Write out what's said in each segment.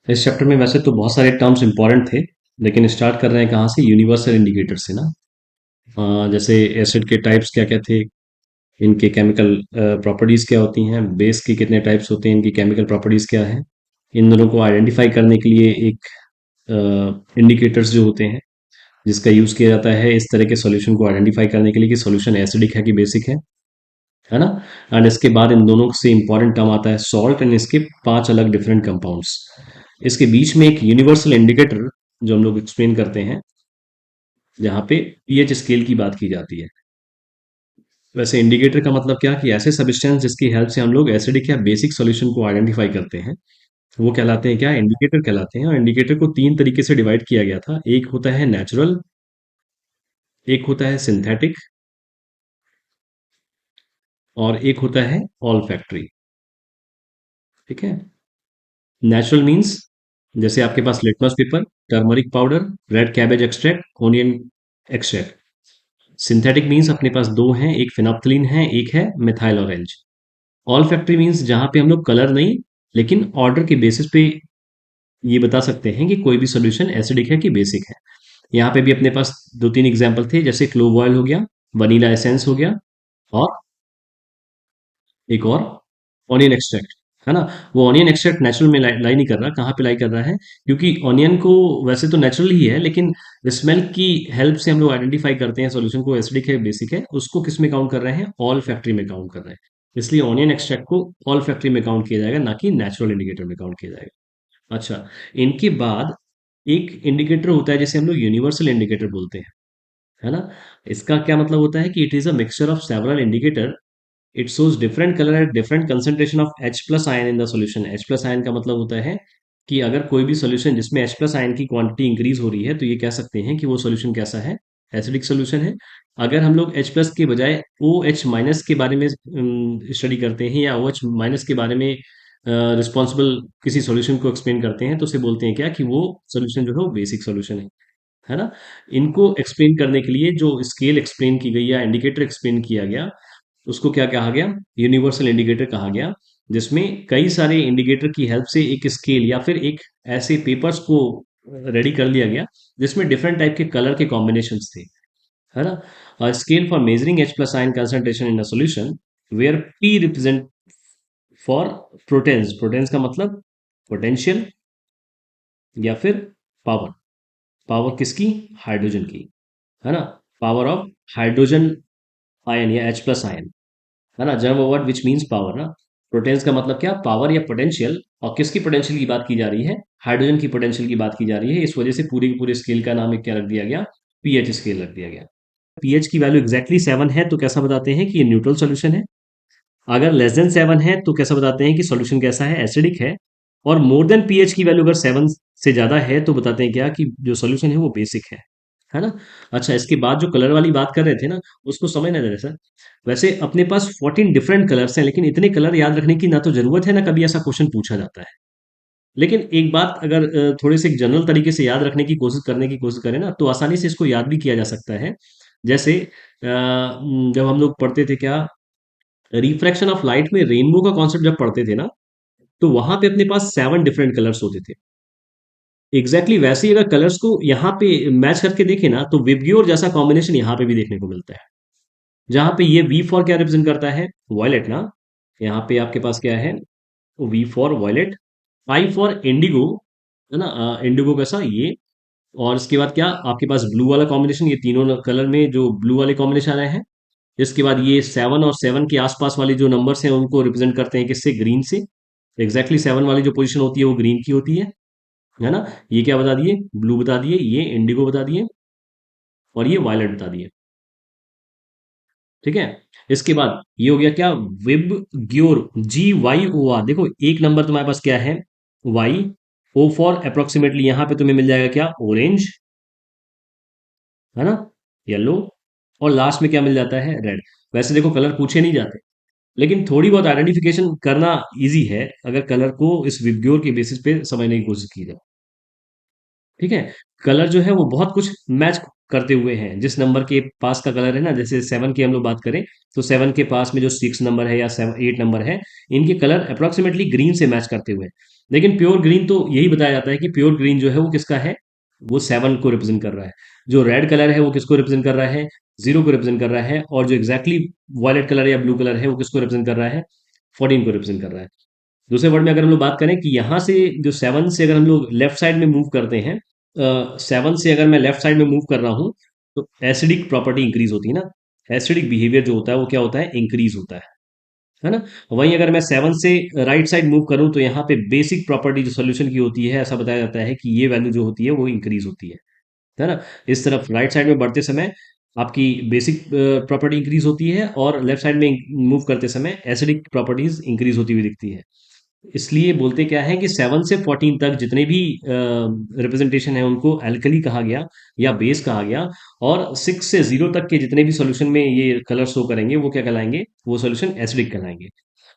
इस चैप्टर में वैसे तो बहुत सारे टर्म्स इंपॉर्टेंट थे, लेकिन स्टार्ट कर रहे हैं कहाँ से? यूनिवर्सल इंडिकेटर से ना। जैसे एसिड के टाइप्स क्या क्या थे, इनके केमिकल प्रॉपर्टीज क्या होती हैं, बेस के कितने टाइप्स होते हैं, इनकी केमिकल प्रॉपर्टीज क्या है, इन दोनों को आइडेंटिफाई करने के लिए एक इंडिकेटर्स जो होते हैं जिसका यूज किया जाता है इस तरह के सॉल्यूशन को आइडेंटिफाई करने के लिए कि सॉल्यूशन एसिडिक है कि बेसिक है ना। एंड इसके बाद इन दोनों से इंपॉर्टेंट टर्म आता है सॉल्ट एंड इसके 5 अलग डिफरेंट कंपाउंड्स। इसके बीच में एक यूनिवर्सल इंडिकेटर जो हम लोग एक्सप्लेन करते हैं, जहाँ पे पीएच स्केल की बात की जाती है। वैसे इंडिकेटर का मतलब क्या कि ऐसे सब्सटेंस जिसकी हेल्प से हम लोग एसिडिक या बेसिक सॉल्यूशन को आइडेंटिफाई करते हैं, वो कहलाते हैं क्या? इंडिकेटर कहलाते हैं। और इंडिकेटर को 3 तरीके से डिवाइड किया गया था। एक होता है नेचुरल, एक होता है सिंथेटिक, और एक होता है ऑल फैक्ट्री। ठीक है। नेचुरल मीन्स जैसे आपके पास litmus paper, turmeric powder, red cabbage extract, onion extract. Synthetic means अपने पास दो हैं, एक फिनोप्थलीन है, एक है methyl orange. Olfactory means जहां पे हम लोग कलर नहीं, लेकिन ऑर्डर के बेसिस पे ये बता सकते हैं कि कोई भी सोल्यूशन एसिडिक है कि बेसिक है। यहाँ पे भी अपने पास दो तीन एग्जाम्पल थे, जैसे क्लोव ऑयल हो गया, वनीला एसेंस हो गया, और एक और ऑनियन एक्सट्रैक्ट, है ना। वो ऑनियन एक्सट्रैक्ट नेचुरल में लाई नहीं कर रहा, कहाँ पे लाई कर रहा है? क्योंकि ऑनियन को वैसे तो नेचुरल ही है, लेकिन स्मेल की हेल्प से हम लोग आइडेंटिफाई करते हैं सॉल्यूशन को एसिडिक है बेसिक है, उसको किस में काउंट कर रहे हैं? ऑल फैक्ट्री में काउंट कर रहे हैं। इसलिए ऑनियन एक्सट्रैक्ट को ऑल फैक्ट्री में काउंट किया जाएगा, ना कि नेचुरल इंडिकेटर में काउंट किया जाएगा। अच्छा, इनके बाद एक इंडिकेटर होता है जिसे हम लोग यूनिवर्सल इंडिकेटर बोलते हैं, है ना। इसका क्या मतलब होता है कि it is a mixture of several indicator. It shows different colour at different concentration of H plus ion in the solution. H plus ion का मतलब होता है कि अगर कोई भी सॉल्यूशन जिसमें H प्लस आयन की क्वांटिटी इंक्रीज हो रही है, तो ये कह सकते हैं कि वो सॉल्यूशन कैसा है? एसिडिक सॉल्यूशन है। अगर हम लोग H प्लस के बजाय OH माइनस के बारे में स्टडी करते हैं, या OH माइनस के बारे में रिस्पॉन्सिबल किसी सॉल्यूशन को एक्सप्लेन करते हैं, तो उसे बोलते हैं क्या कि वो सॉल्यूशन जो है वो बेसिक सॉल्यूशन है ना। इनको एक्सप्लेन करने के लिए जो स्केल एक्सप्लेन की गई या इंडिकेटर एक्सप्लेन किया गया, उसको क्या कहा गया? यूनिवर्सल इंडिकेटर कहा गया, जिसमें कई सारे इंडिकेटर की हेल्प से एक स्केल या फिर एक ऐसे पेपर्स को रेडी कर लिया गया जिसमें डिफरेंट टाइप के कलर के कॉम्बिनेशंस थे, है ना। Scale for measuring H plus ion concentration in a solution, where P represent for प्रोटेन्स। प्रोटेन्स का मतलब पोटेंशियल या फिर पावर। पावर किसकी? हाइड्रोजन की, है ना। पावर ऑफ हाइड्रोजन आयन या H प्लस आयन, है ना। Germ word which means power ना। प्रोटेन्स का मतलब क्या? पावर या पोटेंशियल। और किसकी पोटेंशियल की बात की जा रही है? हाइड्रोजन की पोटेंशियल की बात की जा रही है। इस वजह से पूरे के पूरे स्केल का नाम एक क्या रख दिया गया? पीएच स्केल रख दिया गया। पीएच की वैल्यू एग्जैक्टली 7 है तो कैसा बताते हैं कि ये न्यूट्रल सॉल्यूशन है। अगर लेस देन 7 है तो कैसा बताते हैं कि सॉल्यूशन कैसा है? एसिडिक है। और मोर देन पीएच की वैल्यू अगर 7 से ज्यादा है तो बताते हैं क्या कि जो सॉल्यूशन है वो बेसिक है ना। अच्छा, इसके बाद जो कलर वाली बात कर रहे थे ना, उसको समझना जरा सर। वैसे अपने पास 14 डिफरेंट कलर्स हैं, लेकिन इतने कलर याद रखने की ना तो जरूरत है, ना कभी ऐसा क्वेश्चन पूछा जाता है। लेकिन एक बात अगर थोड़े से जनरल तरीके से याद रखने की कोशिश करने की कोशिश करें ना, तो आसानी से इसको याद भी किया जा सकता है। जैसे जब हम लोग पढ़ते थे क्या, रिफ्रैक्शन ऑफ लाइट में रेनबो का कॉन्सेप्ट जब पढ़ते थे ना, तो वहां पे अपने पास 7 डिफरेंट कलर्स होते थे। एग्जैक्टली वैसे ही अगर कलर्स को यहाँ पे मैच करके देखें ना, तो विबग्योर जैसा कॉम्बिनेशन यहाँ पे भी देखने को मिलता है। जहां पे ये वी फॉर क्या रिप्रेजेंट करता है? वॉयलेट ना। यहाँ पे आपके पास क्या है? V for violet. I for indigo, है ना। इंडिगो कैसा ये। और इसके बाद क्या आपके पास ब्लू वाला कॉम्बिनेशन, ये तीनों कलर में जो ब्लू वाले कॉम्बिनेशन आए हैं। इसके बाद ये 7 और 7 के आसपास वाले जो नंबर्स हैं उनको रिप्रेजेंट करते हैं किससे? ग्रीन से। एग्जैक्टली 7 वाली जो पोजीशन होती है वो ग्रीन की होती है ना। ये क्या बता दिए? ब्लू बता दिए, ये इंडिगो बता दिए, और ये वायलेट बता दिए। ठीक है। इसके बाद ये हो गया क्या? विब ग्योर, GYOR। देखो एक नंबर तुम्हारे पास क्या है? वाई। ओ फॉर अप्रोक्सीमेटली, यहां पे तुम्हें मिल जाएगा क्या? ऑरेंज, है ना, येलो। और लास्ट में क्या मिल जाता है? रेड। वैसे देखो कलर पूछे नहीं जाते, लेकिन थोड़ी बहुत आइडेंटिफिकेशन करना इजी है अगर कलर को इस विबग्योर के बेसिस पे समझने की कोशिश की जाए। ठीक है। कलर जो है वो बहुत कुछ मैच करते हुए हैं। जिस नंबर के पास का कलर है ना, जैसे 7 की हम लोग बात करें, तो 7 के पास में जो 6 नंबर है या 8 नंबर है, इनके कलर अप्रोक्सीमेटली ग्रीन से मैच करते हुए हैं। लेकिन प्योर ग्रीन तो यही बताया जाता है कि प्योर ग्रीन जो है वो किसका है, वो 7 को रिप्रेजेंट कर रहा है। जो रेड कलर है वो किसको रिप्रेजेंट कर रहा है, 0 को रिप्रेजेंट कर रहा है। और जो एग्जैक्टली वॉयलेट कलर या ब्लू कलर है वो किसको रिप्रेजेंट कर रहा है, 14 को रिप्रेजेंट कर रहा है। दूसरे वर्ड में अगर हम लोग बात करें कि यहाँ से जो 7 से अगर हम लोग लेफ्ट साइड में मूव करते हैं, 7 से अगर मैं लेफ्ट साइड में मूव कर रहा हूँ तो एसिडिक प्रॉपर्टी इंक्रीज होती है ना। एसिडिक बिहेवियर जो होता है वो क्या होता है, इंक्रीज होता है ना। वहीं अगर मैं 7 से राइट साइड मूव करूं तो यहाँ पे बेसिक प्रॉपर्टी जो सोल्यूशन की होती है, ऐसा बताया जाता है कि ये वैल्यू जो होती है वो इंक्रीज होती है ना। इस तरफ राइट साइड में बढ़ते समय आपकी बेसिक प्रॉपर्टी इंक्रीज होती है, और लेफ्ट साइड में मूव करते समय एसिडिक प्रॉपर्टीज इंक्रीज होती हुई दिखती है। इसलिए बोलते क्या है कि 7 से 14 तक जितने भी रिप्रेजेंटेशन है उनको अल्कली कहा गया या बेस कहा गया। और 6 से 0 तक के जितने भी सॉल्यूशन में ये कलर शो करेंगे वो क्या कहलाएंगे, वो सॉल्यूशन एसिडिक कहलाएंगे।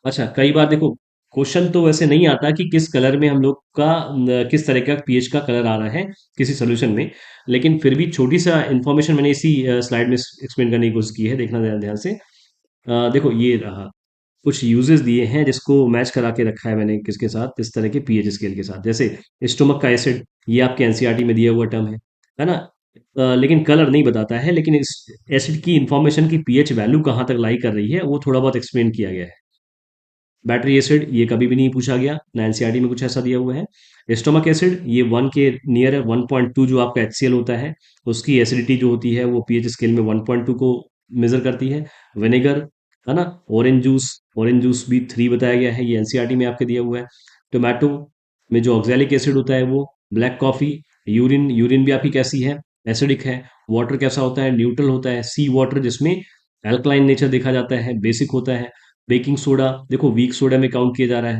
अच्छा, कई बार देखो क्वेश्चन तो वैसे नहीं आता कि किस कलर में हम लोग का किस तरह का पीएच का कलर आ रहा है किसी सॉल्यूशन में, लेकिन फिर भी छोटी सा इंफॉर्मेशन मैंने इसी स्लाइड में एक्सप्लेन करने की कोशिश की है, देखना ध्यान ध्यान से। देखो ये रहा, कुछ यूजेस दिए हैं जिसको मैच करा के रखा है मैंने किसके साथ, इस तरह के पीएच स्केल के साथ। जैसे स्टोमक का एसिड, ये आपके एनसीईआरटी में दिया हुआ टर्म है ना। लेकिन कलर नहीं बताता है, लेकिन इस एसिड की इंफॉर्मेशन की पीएच वैल्यू कहाँ तक लाई कर रही है वो थोड़ा बहुत एक्सप्लेन किया गया है। बैटरी एसिड ये कभी भी नहीं पूछा गया ना, एनसीईआरटी में कुछ ऐसा दिया हुआ है। स्टोमक एसिड ये 1 के नियर है, 1.2 जो आपका एचसीएल होता है उसकी एसिडिटी जो होती है वो पीएच स्केल में 1.2 को मेजर करती है। विनेगर, है ना। ऑरेंज जूस भी 3 बताया गया है, ये एनसीईआरटी में आपके दिया हुआ है। टोमेटो में जो ऑक्जेलिक एसिड होता है वो, ब्लैक कॉफी, यूरिन, यूरिन भी आपकी कैसी है, एसिडिक है। वाटर कैसा होता है, न्यूट्रल होता है। सी वाटर जिसमें अल्कलाइन नेचर देखा जाता है, बेसिक होता है। बेकिंग सोडा देखो वीक सोडा में काउंट किया जा रहा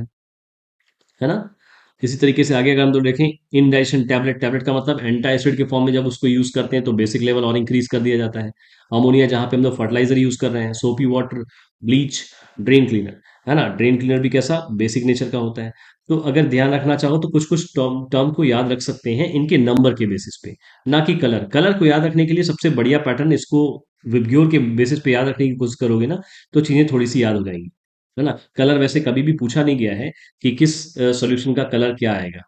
है ना। इसी तरीके से आगे अगर हम तो देखें, इनडाइजेशन टैबलेट, टैबलेट का मतलब एंटा एसिड के फॉर्म में जब उसको यूज करते हैं तो बेसिक लेवल और इंक्रीज कर दिया जाता है। अमोनिया जहाँ पे हम लोग फर्टिलाइजर यूज कर रहे हैं, सोपी वाटर, ब्लीच, ड्रेन क्लीनर, है ना। ड्रेन क्लीनर भी कैसा, बेसिक नेचर का होता है। तो अगर ध्यान रखना चाहो तो कुछ कुछ टर्म टर्म को याद रख सकते हैं इनके नंबर के बेसिस पे, ना कि कलर। कलर को याद रखने के लिए सबसे बढ़िया पैटर्न, इसको विबग्योर के बेसिस पे याद रखने की कोशिश करोगे ना तो चीजें थोड़ी सी याद हो जाएंगी, है ना। कलर वैसे कभी भी पूछा नहीं गया है कि किस सॉल्यूशन का कलर क्या आएगा।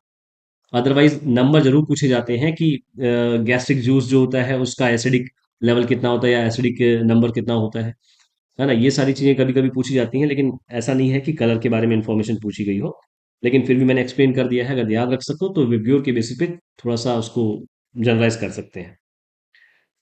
अदरवाइज नंबर जरूर पूछे जाते हैं कि गैस्ट्रिक जूस जो होता है उसका एसिडिक लेवल कितना होता है या एसिडिक नंबर कितना होता है ना। ये सारी चीजें कभी कभी पूछी जाती हैं, लेकिन ऐसा नहीं है कि कलर के बारे में इंफॉर्मेशन पूछी गई हो। लेकिन फिर भी मैंने एक्सप्लेन कर दिया है, अगर याद रख सको तो विब्ग्योर के बेसिस पे थोड़ा सा उसको जनरलाइज कर सकते हैं।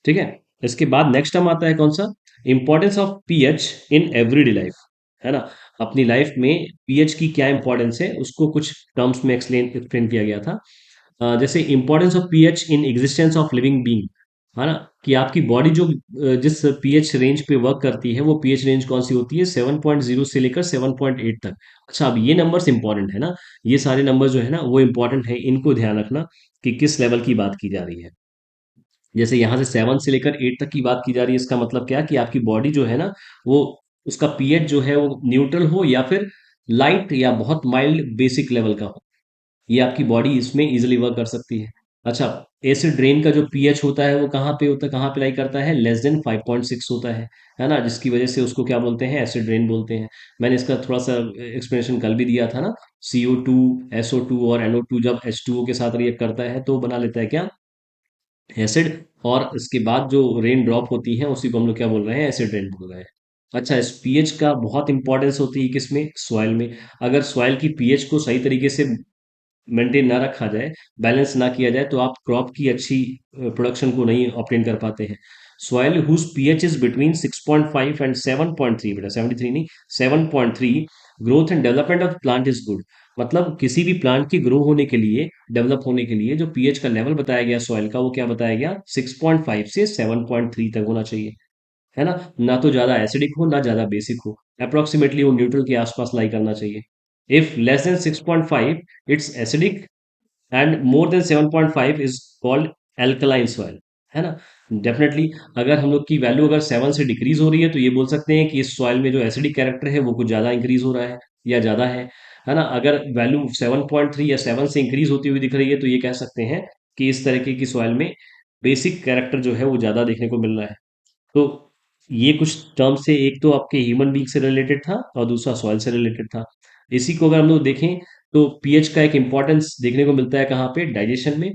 ठीक है। इसके बाद नेक्स्ट टर्म आता है कौन सा, importance of pH in everyday life, है ना। अपनी लाइफ में पीएच की क्या इंपॉर्टेंस है उसको कुछ टर्म्स में एक्सप्लेन एक्सप्लेन किया गया था। जैसे importance of pH in existence of living being, है ना। कि आपकी बॉडी जो जिस पीएच रेंज पे वर्क करती है वो पीएच रेंज कौन सी होती है, 7.0 से लेकर 7.8 तक। अच्छा, अब ये नंबर्स इंपॉर्टेंट है ना, ये सारे नंबर जो है ना वो इंपॉर्टेंट है, इनको ध्यान रखना कि किस लेवल की बात की जा रही है। जैसे यहाँ से 7 से लेकर 8 तक की बात की जा रही है, इसका मतलब क्या कि आपकी बॉडी जो है ना वो, उसका पीएच जो है वो न्यूट्रल हो या फिर लाइट या बहुत माइल्ड बेसिक लेवल का हो, ये आपकी बॉडी इसमें इजिली वर्क कर सकती है। अच्छा, एसिड रेन का जो पीएच होता है वो कहाँ पे होता है, कहाँ पे लाई करता है, लेस देन 5.6 होता है ना, जिसकी वजह से उसको क्या बोलते हैं, एसिड रेन बोलते हैं। मैंने इसका थोड़ा सा एक्सप्लेनेशन कल भी दिया था ना। CO2, SO2 और NO2 जब H2O के साथ रिएक्ट करता है तो बना लेता है क्या, एसिड। और इसके बाद जो रेन ड्रॉप होती है उसी को हम लोग क्या बोल रहे हैं, एसिड रेन बोल रहे हैं। अच्छा, इस पीएच का बहुत इंपॉर्टेंस होती है किसमें, सॉइल में। अगर सॉइल की पीएच को सही तरीके से मेंटेन ना रखा जाए, बैलेंस ना किया जाए, तो आप क्रॉप की अच्छी प्रोडक्शन को नहीं ऑब्टेन कर पाते हैं। Soil whose pH is between 6.5 and 7.3, बेटा 73 नहीं, 7.3, growth and development of plant is good. मतलब किसी भी प्लांट की ग्रो होने के लिए, डेवलप होने के लिए जो पीएच का लेवल बताया गया सॉइल का वो क्या बताया गया, 6.5 से 7.3 तक होना चाहिए, है ना। ना तो ज्यादा एसिडिक हो ना ज्यादा बेसिक हो, अप्रोक्सीमेटली वो न्यूट्रल के आसपास लाई करना चाहिए। If less than 6.5 it's acidic, and more than 7.5 is called alkaline soil, है ना। डेफिनेटली अगर हम लोग की वैल्यू अगर 7 से डिक्रीज हो रही है तो ये बोल सकते हैं कि इस सॉइल में जो एसिडिक कैरेक्टर है वो कुछ ज्यादा इंक्रीज हो रहा है या ज्यादा है ना। अगर वैल्यू 7.3 या 7 से इंक्रीज होती हुई दिख रही है तो ये कह सकते हैं कि इस तरीके की सॉइल में बेसिक कैरेक्टर जो है वो ज्यादा देखने को मिल रहा है। तो ये कुछ टर्म्स से, एक तो आपके ह्यूमन बींग से रिलेटेड था और दूसरा सॉइल से रिलेटेड था। इसी को अगर हम लोग देखें तो पीएच का एक इंपॉर्टेंस देखने को मिलता है कहाँ पे, डाइजेशन में,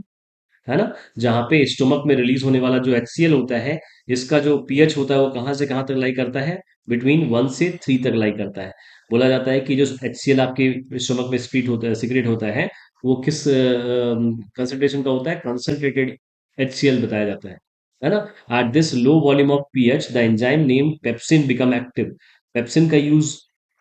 है ना, जहाँ पे स्टोमक में रिलीज होने वाला जो HCl होता है, इसका जो पीएच होता है वो कहाँ से कहाँ तक लाई करता है, बिटवीन 1 से 3 तक लाई करता है। बोला जाता है कि जो HCl आपके स्टोमक में स्पीट होता है, सिक्रेट होता है, वो किस कंसंट्रेशन का होता है, कंसंट्रेटेड HCl बताया जाता है ना। At this low volume of pH the enzyme name pepsin become active. Pepsin का यूज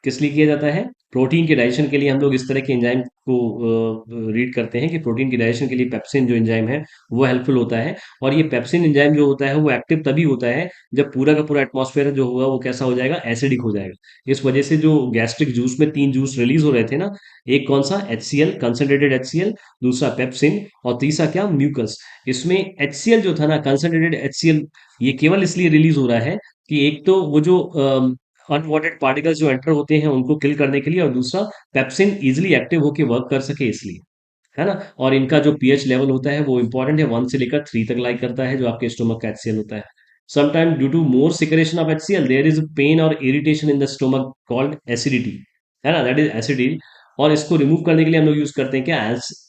किस लिए किया जाता है, प्रोटीन के डाइजेशन के लिए हम लोग इस तरह के एंजाइम को रीड करते हैं कि प्रोटीन के डाइजेशन के लिए पेप्सिन जो एंजाइम है वो हेल्पफुल होता है। और ये पेप्सिन एंजाइम जो होता है वो एक्टिव तभी होता है जब पूरा का पूरा एटमॉस्फेयर जो होगा वो कैसा हो जाएगा, एसिडिक हो जाएगा। इस वजह से जो गैस्ट्रिक जूस में 3 जूस रिलीज हो रहे थे ना, एक कौन सा, HCl, कंसनट्रेटेड HCl, दूसरा पेप्सिन, और तीसरा क्या, म्यूकस। इसमें HCl जो था ना, कंसनट्रेटेड HCl, ये केवल इसलिए रिलीज हो रहा है कि एक तो वो जो अनवांटेड पार्टिकल्स जो एंटर होते हैं उनको किल करने के लिए, और दूसरा पेप्सिन इजिली एक्टिव होकर वर्क कर सके इसलिए, है ना। और इनका जो पीएच लेवल होता है वो इंपॉर्टेंट है, 1 से लेकर 3 तक लाइक करता है जो आपके स्टोमक का HCl होता है। Sometime due to more secretion of HCl there is pain और irritation in the stomach called acidity, है ना, दैट इज एसिडिटी। और इसको रिमूव करने के लिए हम लोग यूज करते हैं क्या,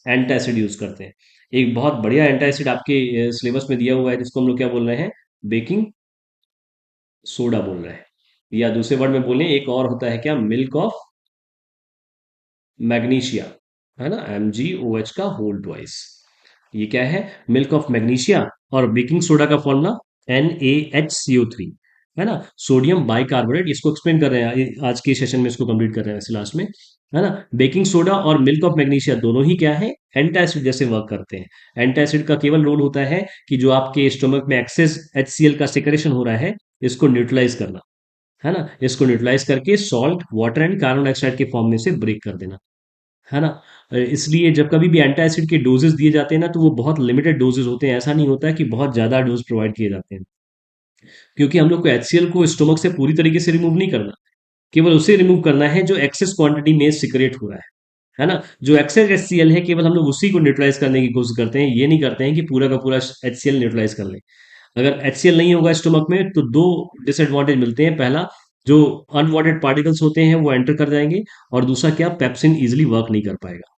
एंटासिड यूज करते हैं। एक बहुत बढ़िया एंटासिड आपके सिलेबस में दिया हुआ है जिसको हम लोग क्या बोल रहे हैं, बेकिंग सोडा बोल रहे हैं, या दूसरे वर्ड में बोलें एक और होता है क्या, मिल्क ऑफ मैग्नीशिया, है ना, MgOH का होल ट्वाइस। ये क्या है, मिल्क ऑफ मैग्नीशिया। और बेकिंग सोडा का फॉर्मूला NaHCO3, है ना, सोडियम बाइकार्बोनेट। इसको एक्सप्लेन कर रहे हैं आज के सेशन में, इसको कंप्लीट कर रहे हैं वैसे लास्ट में, है ना। बेकिंग सोडा और मिल्क ऑफ मैग्नीशिया दोनों ही क्या है, एंटासिड जैसे वर्क करते हैं। एंटासिड का केवल रोल होता है कि जो आपके स्टोमक में एक्सेस HCl का सिक्रेशन हो रहा है इसको न्यूट्रलाइज करना, है ना, इसको न्यूट्रलाइज करके salt, water and carbon dioxide के फॉर्म में से ब्रेक कर देना, है ना। इसलिए जब कभी भी एंटासिड के डोजेस दिए जाते हैं ना, तो वो बहुत लिमिटेड डोजेस होते हैं, ऐसा नहीं होता है कि बहुत ज्यादा डोज प्रोवाइड किए जाते हैं, क्योंकि हम लोग को HCl को स्टोमक से पूरी तरीके से रिमूव नहीं करना, केवल उसे रिमूव करना है जो एक्सेस क्वांटिटी में सिक्रेट हो रहा है ना। जो एक्सेस HCl है केवल हम लोग उसी को न्यूट्रलाइज करने की कोशिश करते हैं, ये नहीं करते हैं कि पूरा का पूरा HCl न्यूट्रलाइज कर ले। अगर HCl नहीं होगा स्टोमक में तो दो डिसएडवांटेज मिलते हैं, पहला, जो अनवांटेड पार्टिकल्स होते हैं वो एंटर कर जाएंगे, और दूसरा क्या, पेप्सिन इजिली वर्क नहीं कर पाएगा।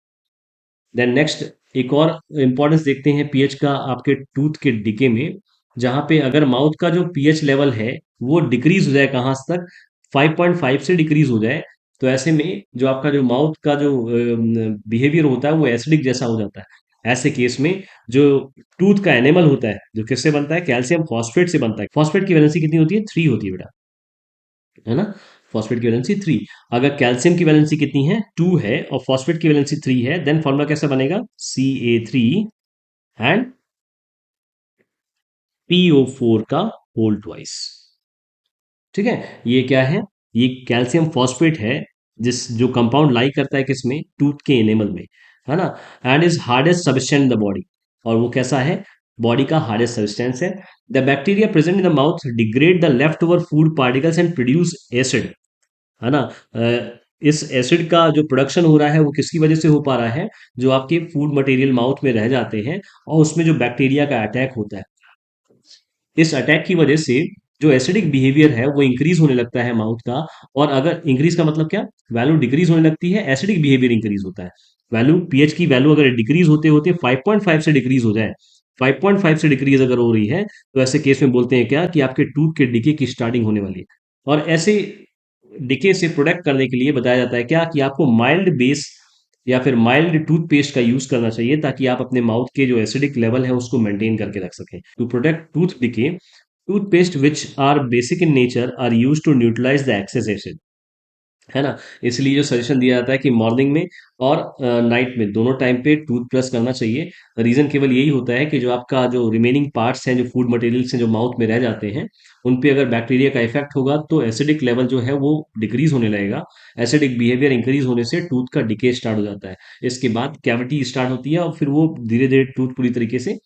देन नेक्स्ट, एक और इंपॉर्टेंस देखते हैं पीएच का आपके टूथ के डिके में, जहां पे अगर माउथ का जो पीएच लेवल है वो डिक्रीज हो जाए, कहाँ तक, 5.5 से डिक्रीज हो जाए, तो ऐसे में जो आपका जो माउथ का जो बिहेवियर होता है वो एसिडिक जैसा हो जाता है। ऐसे केस में जो टूथ का एनिमल होता है, जो किससे बनता है, कैल्शियम फॉस्फेट से बनता है। फॉस्फेट की वैलेंसी कितनी होती है, 3 होती है बेटा, है ना। फॉस्फेट की वैलेंसी 3। अगर कैल्शियम की वैलेंसी कितनी है, 2 है, और फॉस्फेट की वैलेंसी 3 है, देन फॉर्मूला कैसा बनेगा, Ca3 एंड PO4 का होल ट्वाइस। ठीक है, ये क्या है, ये कैल्शियम फॉस्फेट है, जिस जो कंपाउंड लाई करता है किसमें, टूथ के एनिमल में, है ना। And is hardest substance in the body, और वो कैसा है, बॉडी का हार्डेस्ट सब्सटेंस है। The bacteria present in the mouth degrade the left over food particles and produce acid, है ना। इस एसिड का जो प्रोडक्शन हो रहा है वो किसकी वजह से हो पा रहा है, जो आपके फूड मटेरियल माउथ में रह जाते हैं और उसमें जो बैक्टीरिया का अटैक होता है, इस अटैक की वजह से जो एसिडिक बिहेवियर है वो इंक्रीज होने लगता है माउथ का। और अगर इंक्रीज का मतलब क्या, वैल्यू डिक्रीज होने लगती है, एसिडिक बिहेवियर इंक्रीज होता है। वैल्यू, पीएच की वैल्यू अगर डिक्रीज होते होते 5.5 से डिक्रीज हो जाए, 5.5 से डिक्रीज अगर हो रही है, तो ऐसे केस में बोलते हैं क्या, कि आपके टूथ के डिके की स्टार्टिंग होने वाली है। और ऐसे डिके से प्रोटेक्ट करने के लिए बताया जाता है क्या, कि आपको माइल्ड बेस या फिर माइल्ड टूथपेस्ट का यूज करना चाहिए, ताकि आप अपने माउथ के जो एसिडिक लेवल है उसको मेंटेन करके रख सकें। To protect tooth decay, toothpaste which are basic in nature are use to neutralize the excess acid, है ना। इसलिए जो सजेशन दिया जाता है कि मॉर्निंग में और नाइट में दोनों टाइम पे टूथ ब्रश करना चाहिए। रीजन केवल यही होता है कि जो आपका जो रिमेनिंग पार्ट्स हैं, जो फूड मटेरियल्स हैं जो माउथ में रह जाते हैं, उन पे अगर बैक्टीरिया का इफेक्ट होगा तो एसिडिक लेवल जो है वो डिक्रीज होने लगेगा। एसिडिक बिहेवियर इंक्रीज होने से टूथ का डिके स्टार्ट हो जाता है, इसके बाद कैविटी स्टार्ट होती है, और फिर वो धीरे धीरे टूथ पूरी तरीके से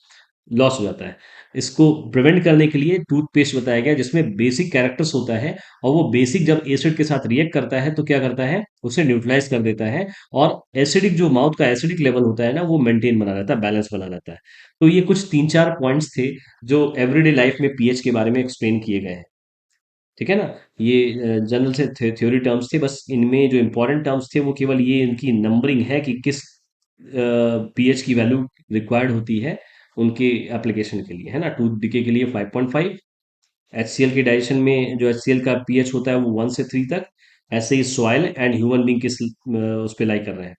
लॉस हो जाता है। इसको प्रिवेंट करने के लिए टूथपेस्ट बताया गया जिसमें बेसिक कैरेक्टर्स होता है, और वो बेसिक जब एसिड के साथ रिएक्ट करता है तो क्या करता है, उसे न्यूट्रलाइज कर देता है, और एसिडिक जो माउथ का एसिडिक लेवल होता है ना वो मेंटेन बना रहता है, बैलेंस बना रहता है। तो ये कुछ 3-4 पॉइंट्स थे जो एवरीडे लाइफ में पीएच के बारे में एक्सप्लेन किए गए हैं। ठीक है ना। ये जनरल से थ्योरी टर्म्स थे, बस इनमें जो इंपॉर्टेंट टर्म्स थे वो केवल ये इनकी नंबरिंग है कि किस पीएच की वैल्यू रिक्वायर्ड होती है उनके एप्लीकेशन के लिए, है ना। 2 डिके के लिए 5.5, एचसीएल के डाइजेशन में जो एचसीएल का पीएच होता है वो 1 से 3 तक। ऐसे ही सॉइल एंड ह्यूमन बींग किस उस पे लाई कर रहे हैं,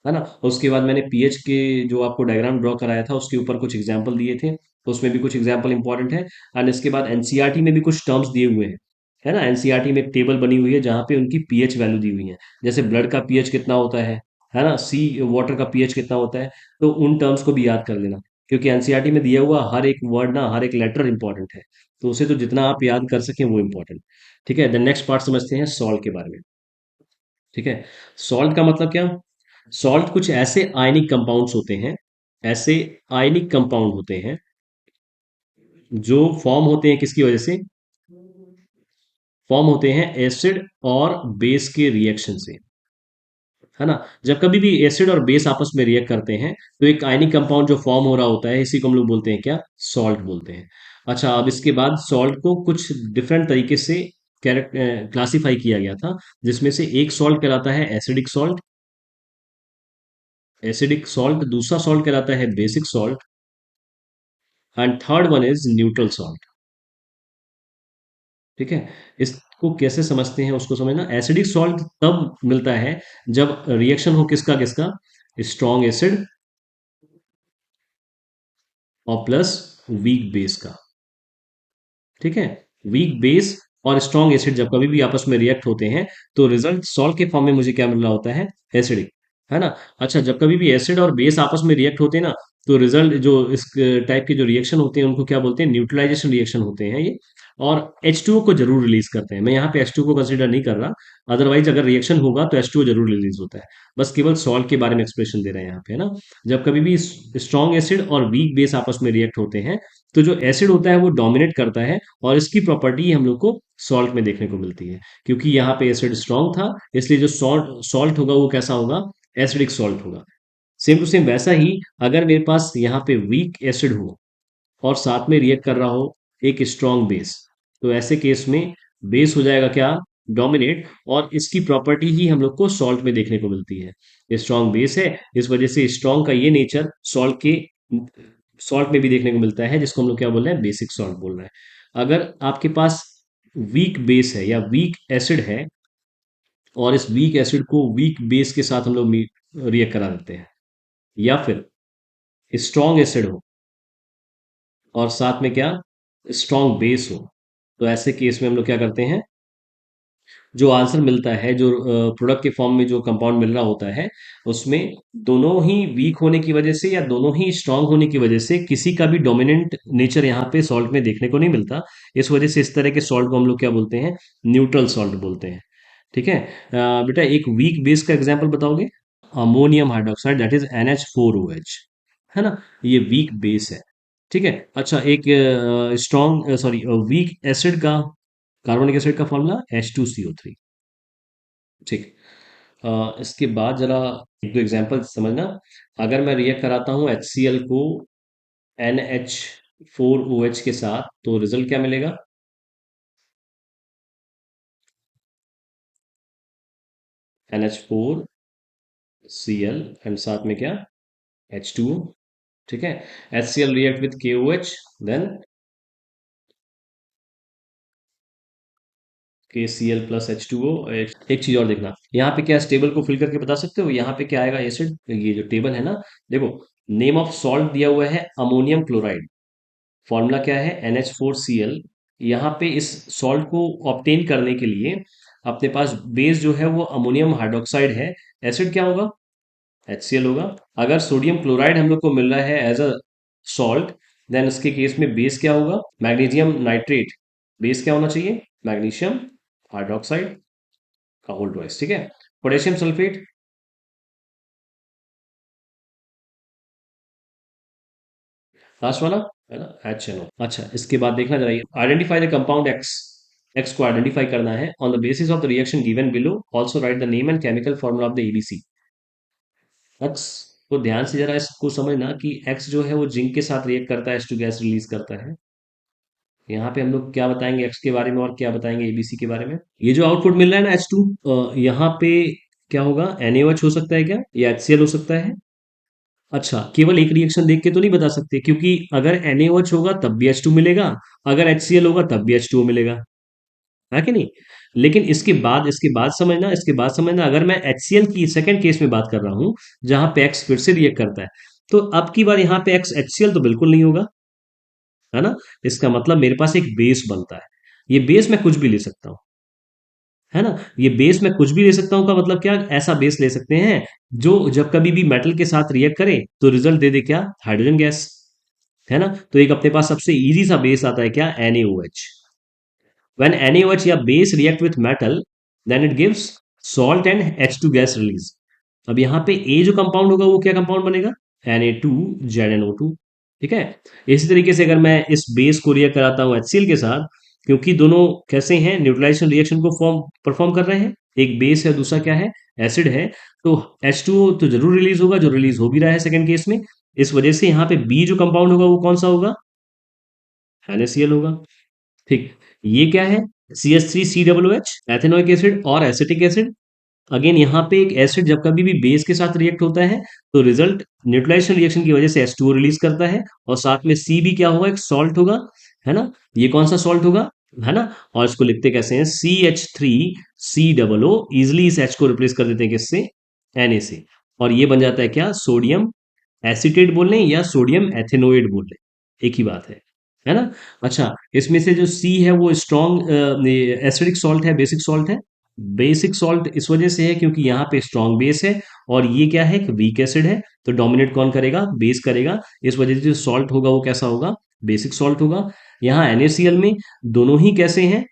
है ना। उसके बाद मैंने पीएच के जो आपको डायग्राम ड्रॉ कराया था उसके ऊपर कुछ एग्जाम्पल दिए थे, तो उसमें भी कुछ एग्जाम्पल इंपॉर्टेंट है। एंड इसके बाद एनसीईआरटी में भी कुछ टर्म्स दिए हुए हैं, है ना। एनसीईआरटी में एक टेबल बनी हुई है जहाँ पे उनकी पीएच वैल्यू दी हुई है, जैसे ब्लड का पीएच कितना होता है ना, सी वाटर का पीएच कितना होता है। तो उन टर्म्स को भी याद कर लेना, क्योंकि एनसीईआरटी में दिया हुआ हर एक वर्ड ना, हर एक लेटर इंपॉर्टेंट है, तो उसे तो जितना आप याद कर सकें वो इंपॉर्टेंट। ठीक है, देन नेक्स्ट पार्ट समझते हैं सॉल्ट के बारे में। ठीक है, सॉल्ट का मतलब क्या। सॉल्ट कुछ ऐसे आयनिक कंपाउंड्स होते हैं, ऐसे आयनिक कंपाउंड होते हैं जो फॉर्म होते हैं किसकी वजह से, फॉर्म होते हैं एसिड और बेस के रिएक्शन से, है ना। जब कभी भी एसिड और बेस आपस में रिएक्ट करते हैं तो एक आयनिक कंपाउंड जो फॉर्म हो रहा होता है, इसी को हम लोग बोलते हैं क्या, सॉल्ट बोलते हैं। अच्छा, अब इसके बाद सॉल्ट को कुछ डिफरेंट तरीके से क्लासिफाई किया गया था, जिसमें से एक सॉल्ट कहलाता है एसिडिक सॉल्ट, एसिडिक सॉल्ट, दूसरा सॉल्ट कहलाता है basic salt, and third one is neutral salt. ठीक है, इसको कैसे समझते हैं उसको समझना। एसिडिक सॉल्ट तब मिलता है जब रिएक्शन हो किसका किसका, स्ट्रॉन्ग एसिड और प्लस वीक बेस का। ठीक है, वीक बेस और स्ट्रॉन्ग एसिड जब कभी भी आपस में रिएक्ट होते हैं तो रिजल्ट सॉल्ट के फॉर्म में मुझे क्या मिल रहा होता है, एसिडिक, है ना। अच्छा, जब कभी भी एसिड और बेस आपस में रिएक्ट होते हैं ना, तो रिजल्ट जो इस टाइप के जो रिएक्शन होते हैं उनको क्या बोलते हैं, न्यूट्रलाइजेशन रिएक्शन होते हैं ये। और H2O को जरूर रिलीज करते हैं, मैं यहाँ पे H2O को कंसीडर नहीं कर रहा, अदरवाइज अगर रिएक्शन होगा तो H2O जरूर रिलीज होता है। बस केवल सॉल्ट के बारे में एक्सप्रेशन दे रहे हैं यहाँ पे, है ना। जब कभी भी स्ट्रॉन्ग एसिड और वीक बेस आपस में रिएक्ट होते हैं तो जो एसिड होता है वो डोमिनेट करता है, और इसकी प्रॉपर्टी हम लोग को सॉल्ट में देखने को मिलती है, क्योंकि यहाँ पे एसिड स्ट्रॉन्ग था, इसलिए जो सॉल्ट सॉल्ट होगा वो कैसा होगा, एसिडिक सॉल्ट होगा। सेम टू सेम वैसा ही, अगर मेरे पास यहाँ पे वीक एसिड हो और साथ में रिएक्ट कर रहा हो एक स्ट्रॉन्ग बेस, तो ऐसे केस में बेस हो जाएगा क्या, डोमिनेट, और इसकी प्रॉपर्टी ही हम लोग को सॉल्ट में देखने को मिलती है। स्ट्रॉन्ग बेस है, इस वजह से स्ट्रॉन्ग का ये नेचर सॉल्ट में भी देखने को मिलता है, जिसको हम लोग क्या बोल रहे हैं, बेसिक सॉल्ट बोल रहे हैं। अगर आपके पास वीक बेस है या वीक एसिड है, और इस वीक एसिड को वीक बेस के साथ हम लोग रिएक्ट करा देते हैं, या फिर स्ट्रॉन्ग एसिड हो और साथ में क्या, स्ट्रॉन्ग बेस हो, तो ऐसे केस में हम लोग क्या करते हैं, जो आंसर मिलता है, जो प्रोडक्ट के फॉर्म में जो कंपाउंड मिल रहा होता है, उसमें दोनों ही वीक होने की वजह से या दोनों ही स्ट्रांग होने की वजह से किसी का भी डोमिनेंट नेचर यहाँ पे सॉल्ट में देखने को नहीं मिलता। इस वजह से इस तरह के सॉल्ट को हम लोग क्या बोलते हैं, न्यूट्रल सॉल्ट बोलते हैं। ठीक है, बेटा एक वीक बेस का एग्जाम्पल बताओगे। Ammonium hydroxide, that is NH4OH, है ना, ये वीक बेस है। ठीक है, अच्छा एक स्ट्रॉन्ग सॉरी वीक एसिड का, कार्बोनिक एसिड का फॉर्मूला H2CO3। ठीक, इसके बाद जरा एक दो एग्जांपल समझना। अगर मैं रिएक्ट कराता हूँ HCl को NH4OH के साथ, तो रिजल्ट क्या मिलेगा, NH4Cl एंड साथ में क्या, H2O। ठीक है, HCl react with KOH, then KCl+H2O। एक चीज और देखना, यहाँ पे क्या, इस टेबल को फिल करके बता सकते हो यहाँ पे क्या आएगा एसिड, ये जो टेबल है ना, देखो नेम ऑफ सॉल्ट दिया हुआ है अमोनियम क्लोराइड, फॉर्मूला क्या है, NH4Cl। यहाँ पे इस सॉल्ट को ऑब्टेन करने के लिए अपने पास बेस जो है वो अमोनियम हाइड्रोक्साइड है, एसिड क्या होगा, HCl होगा। अगर सोडियम क्लोराइड हम लोग को मिल रहा है एज अ सॉल्ट, देन उसके केस में बेस क्या होगा, मैग्नीशियम नाइट्रेट, बेस क्या होना चाहिए, मैग्नीशियम हाइड्रोक्साइड का होल ट्वाइस। ठीक है, पोटेशियम सल्फेट, लास्ट वाला, है ना, HNO। अच्छा, इसके बाद देखना जरा, identify the compound x, x को आइडेंटिफाई करना है on the basis of the reaction given below, also right the name and chemical formula of the ABC. X को ध्यान से जरा इसको समझना कि एक्स जो है वो जिंक के साथ रिएक्ट करता है, H2 गैस रिलीज करता है, यहाँ पे हम लोग क्या बताएंगे एक्स के बारे में और क्या बताएंगे एबीसी के बारे में। ये जो आउटपुट मिल रहा है ना H2, यहाँ पे क्या होगा, NaOH हो सकता है क्या, या HCl हो सकता है। अच्छा, केवल एक रिएक्शन देख के तो नहीं बता सकते, क्योंकि अगर NaOH होगा तब भी H2 मिलेगा, अगर HCl होगा तब भी H2O मिलेगा, है कि नहीं। लेकिन इसके बाद समझना, अगर मैं HCl की सेकंड केस में बात कर रहा हूं, जहां पे X फिर से रिएक्ट करता है, तो अब की बार यहाँ पे X HCl तो बिल्कुल नहीं होगा, है ना। इसका मतलब मेरे पास एक बेस बनता है। ये बेस मैं कुछ भी ले सकता हूँ, है ना। ये बेस मैं कुछ भी ले सकता हूँ का मतलब क्या, ऐसा बेस ले सकते हैं जो जब कभी भी मेटल के साथ रिएक्ट करे तो रिजल्ट दे दे क्या, हाइड्रोजन गैस, है ना। तो एक अपने पास सबसे इजी सा बेस आता है क्या, NaOH। When NaOH या base react with metal, then it gives salt and H2 gas release. अब यहाँ पे ए जो कंपाउंड होगा वो क्या कंपाउंड बनेगा, Na2ZnO2। ठीक है। इसी तरीके से अगर मैं इस बेस को रिएक्ट कराता हूँ HCl के साथ, क्योंकि दोनों कैसे हैं, न्यूट्रलाइजेशन रिएक्शन को फॉर्म परफॉर्म कर रहे हैं, एक बेस है दूसरा क्या है, एसिड है, तो H2O तो जरूर रिलीज होगा, जो रिलीज हो भी रहा है सेकंड केस में। इस वजह से यहाँ पे बी जो कंपाउंड होगा वो कौन सा होगा, NaCl होगा। ठीक। ये क्या है, CH3COOH, एथेनोइक एसिड और एसिटिक एसिड। अगेन यहाँ पे एक एसिड जब कभी भी बेस के साथ रिएक्ट होता है, तो रिजल्ट न्यूट्रलाइजेशन रिएक्शन की वजह से H2O रिलीज करता है, और साथ में सी भी क्या होगा, एक सॉल्ट होगा, है ना। ये कौन सा सॉल्ट होगा, है ना। और इसको लिखते कैसे हैं, CH3COO, इजिली इस H को रिप्लेस कर देते हैं किससे, Na से, और ये बन जाता है क्या, सोडियम एसीटेट बोल लें या सोडियम एथेनोएट बोल लें, एक ही बात है ना। अच्छा, इसमें से जो सी है वो स्ट्रॉन्ग एसिडिक सॉल्ट है, बेसिक सॉल्ट है। बेसिक सॉल्ट इस वजह से है क्योंकि यहाँ पे स्ट्रॉन्ग बेस है, और ये क्या है, वीक एसिड है, तो डोमिनेट कौन करेगा, बेस करेगा। इस वजह से जो सॉल्ट होगा वो कैसा होगा, बेसिक सॉल्ट होगा। यहाँ NaCl में दोनों ही कैसे हैं,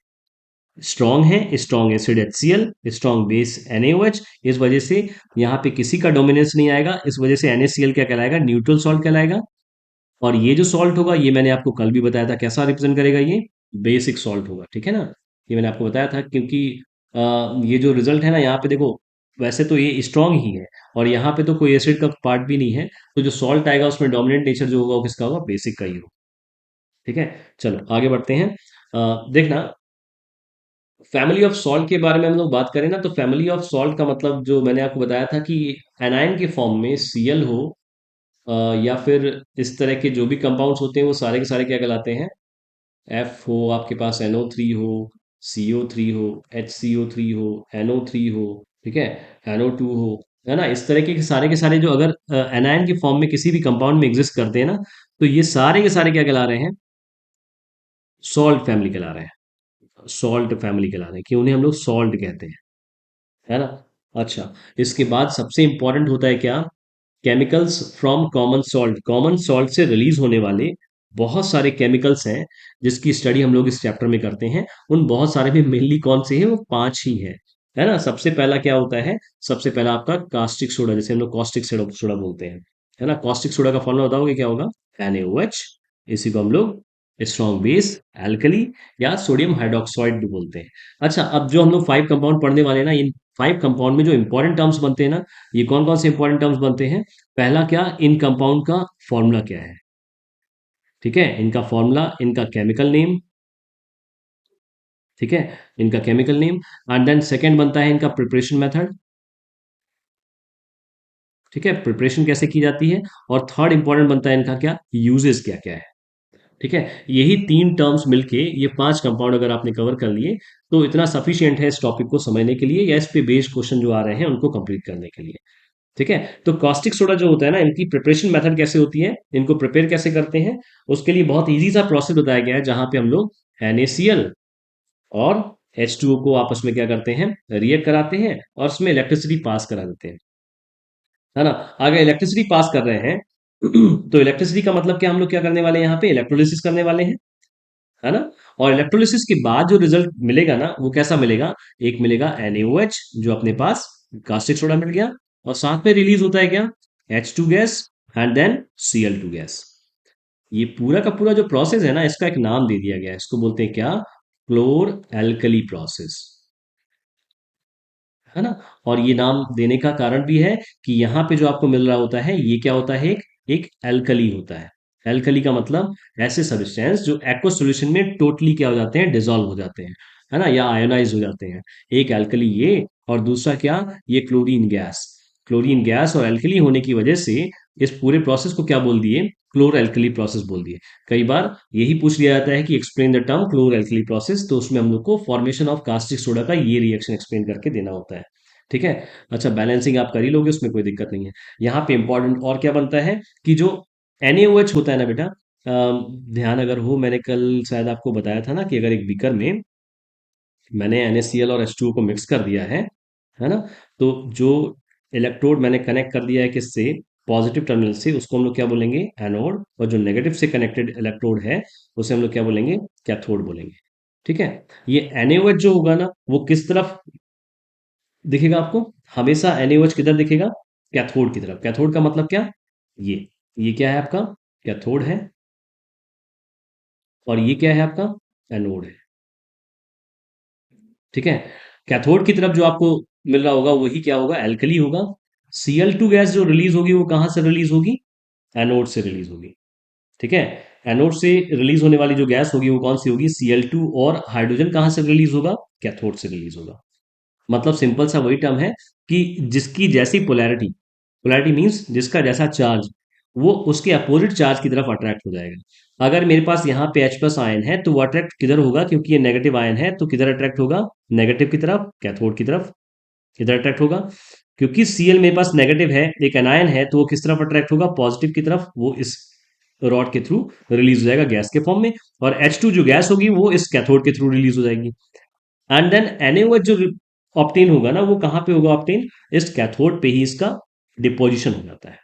स्ट्रॉन्ग है, strong acid HCl, strong base NaOH। इस वजह से यहाँ पे किसी का डोमिनेंस नहीं आएगा, इस वजह से NaCl क्या कहलाएगा, न्यूट्रल सॉल्ट कहलाएगा। और ये जो सॉल्ट होगा ये मैंने आपको कल भी बताया था, कैसा रिप्रेजेंट करेगा, ये बेसिक सॉल्ट होगा, ठीक है ना। ये मैंने आपको बताया था क्योंकि ये जो रिजल्ट है ना यहाँ पे देखो, वैसे तो ये स्ट्रॉन्ग ही है, और यहाँ पे तो कोई एसिड का पार्ट भी नहीं है, तो जो सॉल्ट आएगा उसमें डोमिनेंट नेचर जो होगा वो किसका होगा, बेसिक का ही होगा। ठीक है। चलो आगे बढ़ते हैं। देखना, फैमिली ऑफ सॉल्ट के बारे में हम लोग बात करें ना, तो फैमिली ऑफ सॉल्ट का मतलब जो मैंने आपको बताया था कि एनायन के फॉर्म में Cl हो, या फिर इस तरह के जो भी कंपाउंड्स होते हैं वो सारे के सारे क्या कहलाते हैं, F हो, आपके पास NO3 हो, CO3 हो, HCO3 हो, NO3 हो, ठीक है, NO2 हो, है ना। इस तरह के सारे जो अगर एनायन के फॉर्म में किसी भी कंपाउंड में एग्जिस्ट करते हैं ना, तो ये सारे के सारे क्या कहला रहे हैं, सॉल्ट फैमिली कहला रहे हैं, सॉल्ट फैमिली कहला रहे हैं, कि उन्हें हम लोग सॉल्ट कहते हैं, है ना। अच्छा, इसके बाद सबसे इंपॉर्टेंट होता है क्या, chemicals from common salt. Common salt से रिलीज होने वाले बहुत सारे केमिकल्स हैं जिसकी स्टडी हम लोग इस चैप्टर में करते हैं। उन बहुत सारे में मेनली कौन से हैं, वो पांच ही हैं, है ना। सबसे पहला क्या होता है, सबसे पहला आपका कास्टिक सोडा, जैसे हम लोग कॉस्टिक सोडा बोलते हैं, है ना। कॉस्टिक सोडा का फॉर्मूला बताओगे क्या होगा, NaOH। इसी को हम लोग स्ट्रॉन्ग बेस एल्कली या सोडियम हाइड्रोक्साइड भी बोलते हैं। अच्छा, अब जो हम लोग फाइव कंपाउंड पढ़ने वाले हैं ना, इन फाइव कंपाउंड में जो इंपॉर्टेंट टर्म्स बनते हैं ना, ये कौन कौन से इंपॉर्टेंट टर्म्स बनते हैं। पहला क्या, इन कंपाउंड का फॉर्मूला क्या है, ठीक है, इनका फॉर्मूला, इनका केमिकल नेम, ठीक है, इनका chemical name. And then second बनता है इनका प्रिपरेशन मेथड, ठीक है, प्रिपरेशन कैसे की जाती है। और थर्ड इंपॉर्टेंट बनता है इनका क्या, यूजेस क्या क्या है, ठीक है। यही तीन टर्म्स मिलके ये पांच कंपाउंड अगर आपने कवर कर लिए, तो इतना सफिशियंट है इस टॉपिक को समझने के लिए, या इस पे बेस्ड क्वेश्चन जो आ रहे हैं उनको कंप्लीट करने के लिए। ठीक है। तो कॉस्टिक सोडा जो होता है ना, इनकी प्रिपरेशन मेथड कैसे होती है, इनको प्रिपेयर कैसे करते हैं, उसके लिए बहुत इजी सा प्रोसेस बताया गया है, जहां पे हम लोग NaCl और H2O को आपस में क्या करते हैं, रिएक्ट कराते हैं, और उसमें इलेक्ट्रिसिटी पास करा देते हैं, है ना। अगर इलेक्ट्रिसिटी पास कर रहे हैं तो इलेक्ट्रिसिटी का मतलब क्या, हम लोग क्या करने वाले हैं, यहाँ पे इलेक्ट्रोलिसिस करने वाले हैं, है ना। और इलेक्ट्रोलिसिस के बाद जो रिजल्ट मिलेगा ना वो कैसा मिलेगा, एक मिलेगा NaOH, जो अपने पास कास्टिक सोडा मिल गया, और साथ में रिलीज होता है क्या, H2 gas, and then Cl2 gas. ये पूरा का पूरा जो प्रोसेस है ना, इसका एक नाम दे दिया गया है, इसको बोलते हैं क्या, क्लोर एल्कली प्रोसेस, है ना। और ये नाम देने का कारण भी है कि यहाँ पे जो आपको मिल रहा होता है ये क्या होता है, एक एल्कली होता है, एल्कली का मतलब ऐसे सब्सटेंस जो एक्वस सॉल्यूशन में टोटली क्या हो जाते हैं, डिसॉल्व हो जाते हैं, है ना, या आयोनाइज हो जाते हैं। एक एल्कली ये, और दूसरा क्या, ये क्लोरीन गैस। क्लोरीन गैस और एल्कली होने की वजह से इस पूरे प्रोसेस को क्या बोल दिए, क्लोर एल्कली प्रोसेस बोल दिए। कई बार यही पूछ लिया जाता है कि explain the term chlor alkali process, तो उसमें हम लोग को फॉर्मेशन ऑफ कास्टिक सोडा का ये रिएक्शन एक्सप्लेन करके देना होता है। ठीक है। अच्छा, बैलेंसिंग आप कर ही लोगे, उसमें कोई दिक्कत नहीं है। यहाँ पे इंपॉर्टेंट और क्या बनता है कि जो NaOH होता है ना बेटा, ध्यान अगर हो, मैंने कल शायद आपको बताया था ना कि अगर एक बीकर में मैंने NaCl और H2O को मिक्स कर दिया है ना, तो जो इलेक्ट्रोड मैंने कनेक्ट कर दिया है किससे, पॉजिटिव टर्मिनल से, उसको हम लोग क्या बोलेंगे, एनोड, और जो नेगेटिव से कनेक्टेड इलेक्ट्रोड है उसे हम लोग क्या बोलेंगे, कैथोड बोलेंगे। ठीक है। ये NaOH जो होगा ना वो किस तरफ दिखेगा आपको, हमेशा NaOH किधर दिखेगा, कैथोड की तरफ। कैथोड का मतलब क्या, ये ये क्या है आपका, कैथोड है, और ये क्या है आपका, एनोड है। ठीक है। कैथोड की तरफ जो आपको मिल रहा होगा वही क्या होगा, एल्कली होगा। Cl2 गैस जो रिलीज होगी वो कहां से रिलीज होगी, एनोड से रिलीज होगी। ठीक है। एनोड से रिलीज होने वाली जो गैस होगी वो कौन सी होगी, Cl2, और हाइड्रोजन कहां से रिलीज होगा, कैथोड से रिलीज होगा। मतलब सिंपल सा वही टर्म है कि जिसकी जैसी पोलैरिटी, पोलैरिटी मीन्स जिसका जैसा चार्ज, वो उसके अपोजिट चार्ज की तरफ अट्रैक्ट हो जाएगा। अगर मेरे पास यहाँ पे H प्लस आयन है तो वो अट्रैक्ट किधर होगा, क्योंकि ये नेगेटिव आयन है, तो किधर अट्रैक्ट होगा, नेगेटिव की तरफ, कैथोड की तरफ। किधर अट्रैक्ट होगा, क्योंकि Cl मेरे पास नेगेटिव है, एक एनायन है, तो वो किस तरफ अट्रैक्ट होगा, पॉजिटिव की तरफ। वो इस रॉड के थ्रू रिलीज हो जाएगा गैस के फॉर्म में, और H2 जो गैस होगी वो इस कैथोड के थ्रू रिलीज हो जाएगी। एंड देन NaOH जो ऑप्टेन होगा ना वो कहाँ पे होगा ऑप्टेन, इस कैथोड पे ही इसका डिपोजिशन हो जाता है।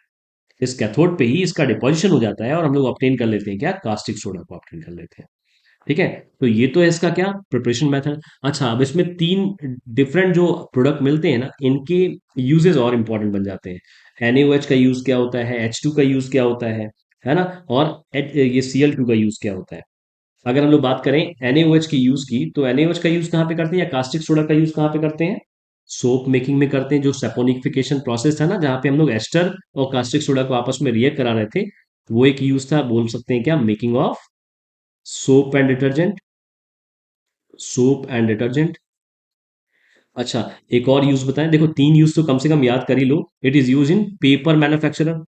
इस कैथोड पे ही इसका डिपोजिशन हो जाता है, और हम लोग ऑप्टेन कर लेते हैं क्या, कास्टिक सोडा को ऑप्टेन कर लेते हैं। ठीक है। तो ये तो है इसका क्या, प्रिपरेशन मेथड। अच्छा, अब इसमें तीन डिफरेंट जो प्रोडक्ट मिलते हैं ना, इनके यूजेस और इंपॉर्टेंट बन जाते हैं। NaOH का यूज क्या होता है, H2 का यूज क्या होता है ना, और ये Cl2 का यूज क्या होता है। अगर हम लोग बात करें NaOH की यूज की, तो NaOH का यूज कहाँ पे करते हैं, या कास्टिक सोडा का यूज कहाँ पे करते हैं, सोप मेकिंग में करते हैं। जो सैपोनिफिकेशन प्रोसेस था ना, जहाँ पे हम लोग एस्टर और कास्टिक सोडा को आपस में रिएक्ट करा रहे थे, वो एक यूज था, बोल सकते हैं क्या, making of soap and detergent, soap and detergent. अच्छा, एक और यूज बताएं, देखो तीन यूज तो कम से कम याद कर ही लो। It is use in paper manufacturer,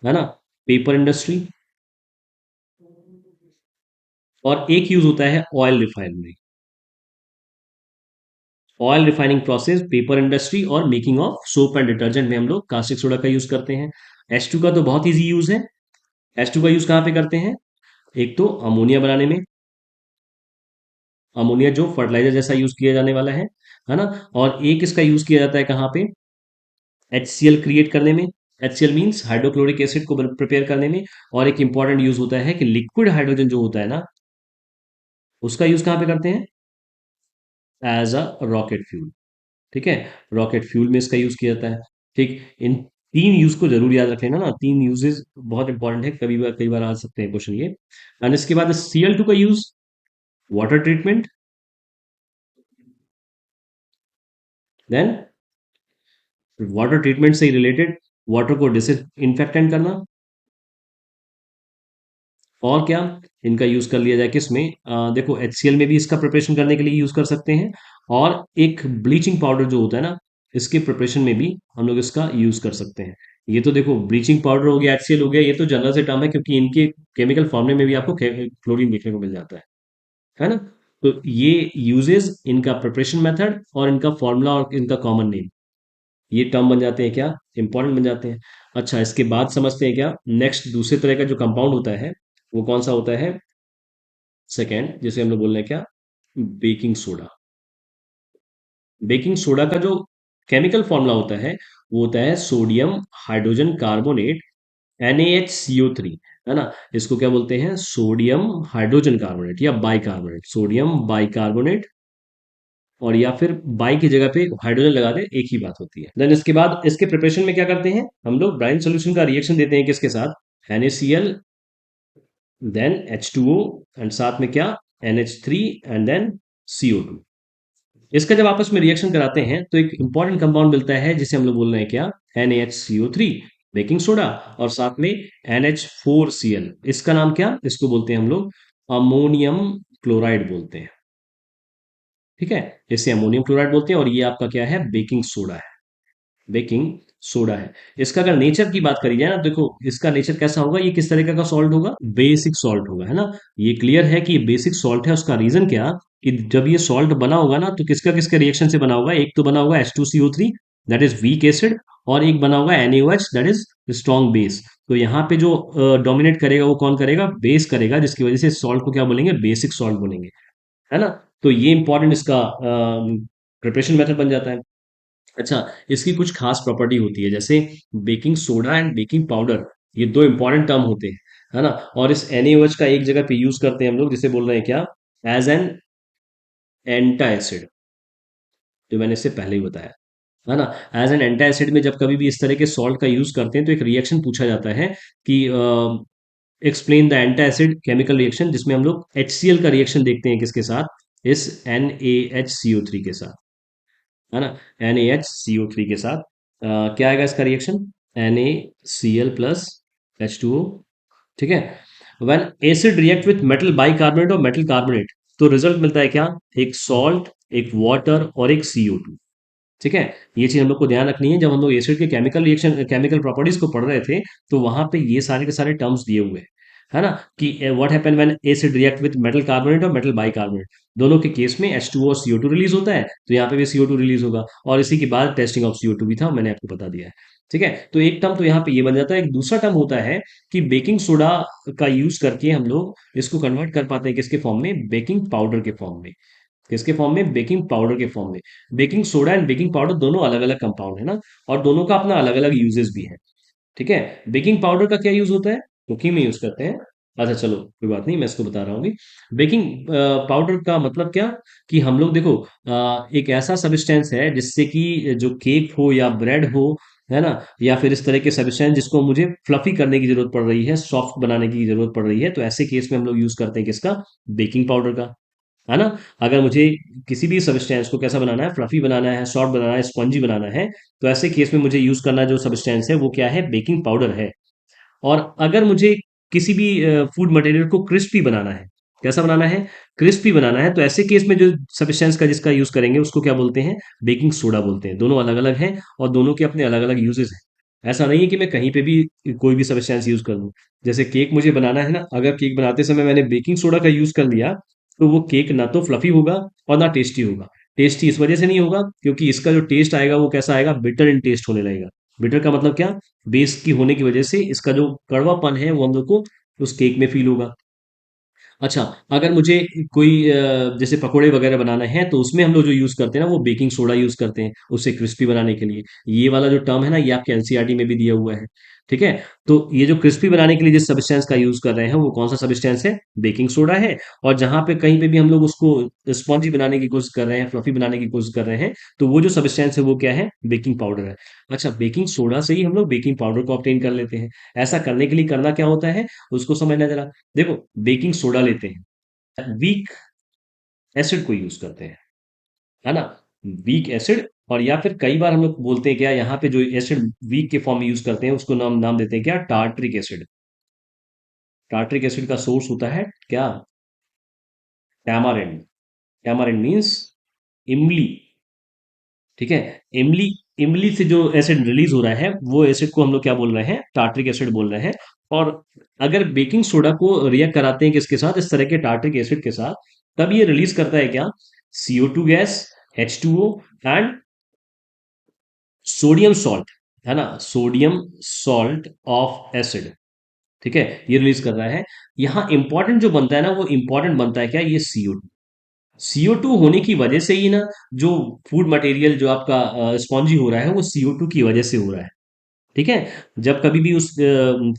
है ना, पेपर इंडस्ट्री। और एक यूज होता है oil refinery, oil refining process, paper industry, और making of soap and detergent में हम लोग कास्टिक सोडा का यूज करते हैं। H2 का तो बहुत इजी यूज है। H2 का यूज कहाँ पे करते हैं, एक तो अमोनिया बनाने में, अमोनिया जो फर्टिलाइजर जैसा यूज किया जाने वाला है ना। और एक इसका यूज किया जाता है कहाँ पे, HCl क्रिएट करने में। HCl मीन्स हाइड्रोक्लोरिक एसिड को प्रिपेयर करने में। और एक इंपॉर्टेंट यूज होता है कि लिक्विड हाइड्रोजन जो होता है ना, उसका यूज कहाँ पे करते हैं, एज अ रॉकेट फ्यूल। ठीक है। रॉकेट फ्यूल में इसका यूज किया जाता है। ठीक, इन तीन यूज को जरूर याद रख लेना ना, तीन यूजेस बहुत इंपॉर्टेंट है, कई बार आ सकते हैं क्वेश्चन ये। एंड इसके बाद Cl2 का use, water treatment, then water treatment से रिलेटेड वाटर को डिसइंफेक्टेंट करना। और क्या, इनका यूज कर लिया जाए किसमें, देखो HCl में भी इसका प्रिपरेशन करने के लिए यूज कर सकते हैं। और एक ब्लीचिंग पाउडर जो होता है ना, इसके प्रिपरेशन में भी हम लोग इसका यूज कर सकते हैं। ये तो देखो ब्लीचिंग पाउडर हो गया, HCl हो गया, ये तो जनरल से टर्म है, क्योंकि इनके केमिकल फॉर्मूले में भी आपको क्लोरीन देखने को मिल जाता है ना। तो ये यूजेस, इनका प्रिपरेशन मेथड, और इनका फॉर्मूला, और इनका कॉमन नेम, ये टर्म बन जाते हैं क्या, इंपॉर्टेंट बन जाते हैं। अच्छा, इसके बाद समझते हैं क्या, नेक्स्ट दूसरे तरह का जो कंपाउंड होता है वो कौन सा होता है, सेकेंड, जिसे हम लोग बोल रहे हैं क्या, बेकिंग सोडा। बेकिंग सोडा का जो केमिकल फॉर्मूला होता है वो होता है सोडियम हाइड्रोजन कार्बोनेट, NaHCO3, है ना। इसको क्या बोलते हैं, सोडियम हाइड्रोजन कार्बोनेट, या बाइकार्बोनेट, सोडियम बाइकार्बोनेट। और या फिर बाई की जगह पे हाइड्रोजन लगा दे, एक ही बात होती है। देन इसके बाद इसके प्रिपरेशन में क्या करते हैं हम लोग, ब्राइन सोल्यूशन का रिएक्शन देते हैं किसके साथ, NaCl, देन H2O, एंड साथ में क्या, NH3, एंड देन CO2। इसका जब आपस में रिएक्शन कराते हैं तो एक इंपॉर्टेंट कंपाउंड मिलता है जिसे हम लोग बोल रहे हैं क्या, NaHCO3। बेकिंग सोडा, और साथ में NH4Cl, इसका नाम क्या, इसको बोलते हैं हम लोग अमोनियम क्लोराइड बोलते हैं। ठीक है, इसे अमोनियम क्लोराइड बोलते हैं, और ये आपका क्या है, बेकिंग सोडा है। बेकिंग सोडा है। इसका अगर नेचर की बात करी जाए ना, देखो इसका नेचर कैसा होगा, ये किस तरीके का सॉल्ट होगा, बेसिक सॉल्ट होगा, है ना। ये क्लियर है कि ये बेसिक सॉल्ट है। उसका रीजन क्या, कि जब ये सॉल्ट बना होगा ना, तो किसका किसके रिएक्शन से बना होगा, एक तो बना होगा H2CO3, that is weak acid, और एक बना होगा NaOH, that is strong base. तो यहाँ पे जो डोमिनेट करेगा वो कौन करेगा, बेस करेगा, जिसकी वजह से सॉल्ट को क्या बोलेंगे, बेसिक सॉल्ट बोलेंगे, है ना। तो ये इंपॉर्टेंट इसका प्रिपरेशन मेथड बन जाता है। अच्छा, इसकी कुछ खास प्रॉपर्टी होती है, जैसे baking soda and baking powder, ये दो इंपॉर्टेंट टर्म होते हैं, है ना। और इस NaOH का एक जगह पे यूज करते हैं हम लोग, जिसे बोल रहे हैं क्या, एज एन एंटा एसिड, जो मैंने इससे पहले ही बताया, है ना। एज एन एंटा एसिड में जब कभी भी इस तरह के सॉल्ट का यूज करते हैं, तो एक रिएक्शन पूछा जाता है कि explain the antacid chemical reaction, जिसमें हम लोग HCl का रिएक्शन देखते हैं किसके साथ, इस NaHCO3 के साथ, है ना। NaHCO3 के साथ क्या आएगा इसका रिएक्शन, NaCl प्लस H2O। ठीक है, when acid react with metal bicarbonate और मेटल कार्बोनेट, तो रिजल्ट मिलता है क्या, एक सॉल्ट, एक वाटर और एक CO2। ठीक है, ये चीज हम लोग को ध्यान रखनी है, जब हम लोग एसिड के केमिकल रिएक्शन, केमिकल प्रॉपर्टीज को पढ़ रहे थे, तो वहां पे ये सारे के सारे टर्म्स दिए हुए हैं, है ना, कि what happen when acid react with metal carbonate और मेटल बाइकार्बोनेट, दोनों के केस में H2O और CO2 रिलीज होता है, तो यहाँ पे भी CO2 रिलीज होगा, और इसी के बाद टेस्टिंग ऑफ CO2 भी था, मैंने आपको बता दिया है। ठीक है, तो एक टर्म तो यहाँ पे ये बन जाता है। एक दूसरा टर्म होता है कि बेकिंग सोडा का यूज करके हम लोग इसको कन्वर्ट कर पाते हैं किसके फॉर्म में, बेकिंग पाउडर के फॉर्म में। किसके फॉर्म में, बेकिंग पाउडर के फॉर्म में। Baking soda and baking powder दोनों अलग अलग कंपाउंड है ना, और दोनों का अपना अलग अलग यूजेस भी है। ठीक है, बेकिंग पाउडर का क्या यूज होता है, कुकिंग में यूज करते हैं। अच्छा चलो कोई बात नहीं, मैं इसको बता रहा हूँ। बेकिंग पाउडर का मतलब क्या, कि हम लोग देखो एक ऐसा सब्सटेंस है जिससे कि जो केक हो या ब्रेड हो, है ना, या फिर इस तरह के सब्सटेंस जिसको मुझे फ्लफी करने की जरूरत पड़ रही है, सॉफ्ट बनाने की जरूरत पड़ रही है, तो ऐसे केस में हम लोग यूज करते हैं किसका, बेकिंग पाउडर का, है ना। अगर मुझे किसी भी सब्सटेंस को कैसा बनाना है, फ्लफी बनाना है, सॉफ्ट बनाना है, स्पंजी बनाना है, तो ऐसे केस में मुझे यूज करना जो सब्सटेंस है वो क्या है, बेकिंग पाउडर है। और अगर मुझे किसी भी फूड मटेरियल को क्रिस्पी बनाना है, कैसा बनाना है, क्रिस्पी बनाना है, तो ऐसे केस में जो सब्सटेंस का जिसका यूज करेंगे उसको क्या बोलते हैं, बेकिंग सोडा बोलते हैं। दोनों अलग अलग हैं, और दोनों के अपने अलग अलग यूजेस हैं। ऐसा नहीं है कि मैं कहीं पे भी कोई भी सब्सटेंस यूज कर लूं। जैसे केक मुझे बनाना है ना, अगर केक बनाते समय मैंने बेकिंग सोडा का यूज कर लिया, तो वो केक ना तो फ्लफी होगा और ना टेस्टी होगा। टेस्टी इस वजह से नहीं होगा क्योंकि इसका जो टेस्ट आएगा वो कैसा आएगा, बिटर इन टेस्ट होने लगेगा। बिटर का मतलब क्या, बेस की होने की वजह से इसका जो कड़वापन है वो हम लोग को उस केक में फील होगा। अच्छा, अगर मुझे कोई जैसे पकोड़े वगैरह बनाना है, तो उसमें हम लोग जो यूज करते हैं ना, वो बेकिंग सोडा यूज करते हैं उससे क्रिस्पी बनाने के लिए। ये वाला जो टर्म है ना, ये आपके एनसीईआरटी में भी दिया हुआ है। ठीक है, तो ये जो क्रिस्पी बनाने के लिए जिस सब्सटेंस का यूज कर रहे हैं, वो कौन सा सब्सटेंस है, बेकिंग सोडा है। और जहां पे कहीं पे भी हम लोग उसको स्पॉन्जी बनाने की कोशिश कर रहे हैं, फ्लफी बनाने की कोशिश कर रहे हैं, तो वो जो सब्सटेंस है वो क्या है, बेकिंग पाउडर है। अच्छा, बेकिंग सोडा से ही हम लोग बेकिंग पाउडर को ऑब्टेन कर लेते हैं। ऐसा करने के लिए करना क्या होता है, उसको समझना जरा। देखो, बेकिंग सोडा लेते हैं, वीक एसिड को यूज करते हैं, है ना, वीक एसिड। और या फिर कई बार हम लोग बोलते हैं क्या, यहाँ पे जो एसिड वीक के फॉर्म में यूज करते हैं उसको नाम नाम देते हैं क्या, टार्ट्रिक एसिड। टार्ट्रिक एसिड का सोर्स होता है क्या, टैमारिंड। टैमारिंड मीन्स इमली। ठीक है, इमली, इमली से जो एसिड रिलीज हो रहा है, वो एसिड को हम लोग क्या बोल रहे हैं, टार्ट्रिक एसिड बोल रहे हैं। और अगर बेकिंग सोडा को रिएक्ट कराते हैं किसके साथ, इस तरह के टार्ट्रिक एसिड के साथ, तब ये रिलीज करता है क्या, CO2 gas, H2O and sodium salt, है ना, सोडियम सॉल्ट ऑफ एसिड। ठीक है, ये रिलीज कर रहा है। यहाँ इंपॉर्टेंट जो बनता है ना, वो इंपॉर्टेंट बनता है क्या, ये CO2। CO2 होने की वजह से ही ना, जो फूड मटेरियल जो आपका स्पॉन्जी हो रहा है, वो CO2 की वजह से हो रहा है। ठीक है, जब कभी भी उस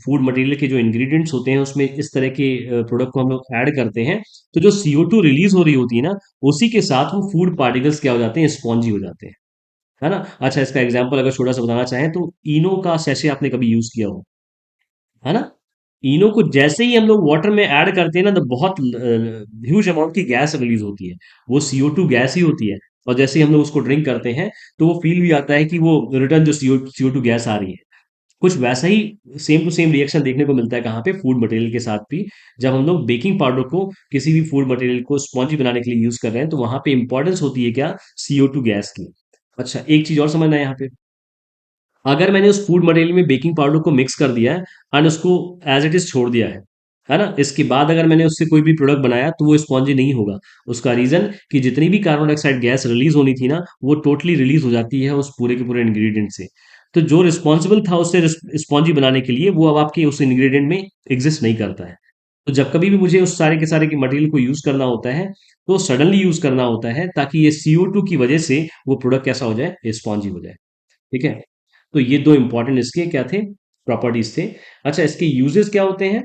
फूड मटेरियल के जो इंग्रेडिएंट्स होते हैं उसमें इस तरह के प्रोडक्ट को हम लोग ऐड करते हैं, तो जो CO2 रिलीज हो रही होती है ना, उसी के साथ वो फूड पार्टिकल्स क्या हो जाते हैं, स्पॉन्जी हो जाते हैं, है ना। अच्छा, इसका एग्जांपल अगर छोटा सा बताना चाहें, तो इनो का सैशे आपने कभी यूज किया हो, है ना। इनो को जैसे ही हम लोग वाटर में ऐड करते हैं ना, तो बहुत ह्यूज अमाउंट की गैस रिलीज होती है। वो CO2 गैस ही होती है। और जैसे ही हम लोग उसको ड्रिंक करते हैं, तो वो फील भी आता है कि वो रिटर्न जो CO2 गैस आ रही है। कुछ वैसा ही सेम टू सेम रिएक्शन देखने को मिलता है कहाँ पे, फूड मटेरियल के साथ भी। जब हम लोग बेकिंग पाउडर को किसी भी फूड मटेरियल को स्पॉन्जी बनाने के लिए यूज कर रहे हैं, तो वहां पे इंपॉर्टेंस होती है क्या, CO2 गैस की। अच्छा, एक चीज और समझना है यहाँ पे, अगर मैंने उस फूड मटेरियल में बेकिंग पाउडर को मिक्स कर दिया है एंड उसको एज इट इज छोड़ दिया है ना, इसके बाद अगर मैंने उससे कोई भी प्रोडक्ट बनाया तो वो स्पॉन्जी नहीं होगा। उसका रीजन कि जितनी भी कार्बन डाइऑक्साइड गैस रिलीज होनी थी ना, वो टोटली रिलीज हो जाती है उस पूरे के पूरे इंग्रेडिएंट से। तो जो रिस्पॉन्सिबल था उससे स्पॉन्जी बनाने के लिए, वो अब आपके उस इंग्रेडिएंट में एग्जिस्ट नहीं करता है। तो जब कभी भी मुझे उस सारे के सारे के मटेरियल को यूज करना होता है, तो सडनली यूज करना होता है, ताकि ये CO2 की वजह से वो प्रोडक्ट कैसा हो जाए, स्पॉन्जी हो जाए। ठीक है। तो ये दो इंपॉर्टेंट इसके क्या थे, प्रॉपर्टीज थे। अच्छा, इसके यूजेस क्या होते हैं,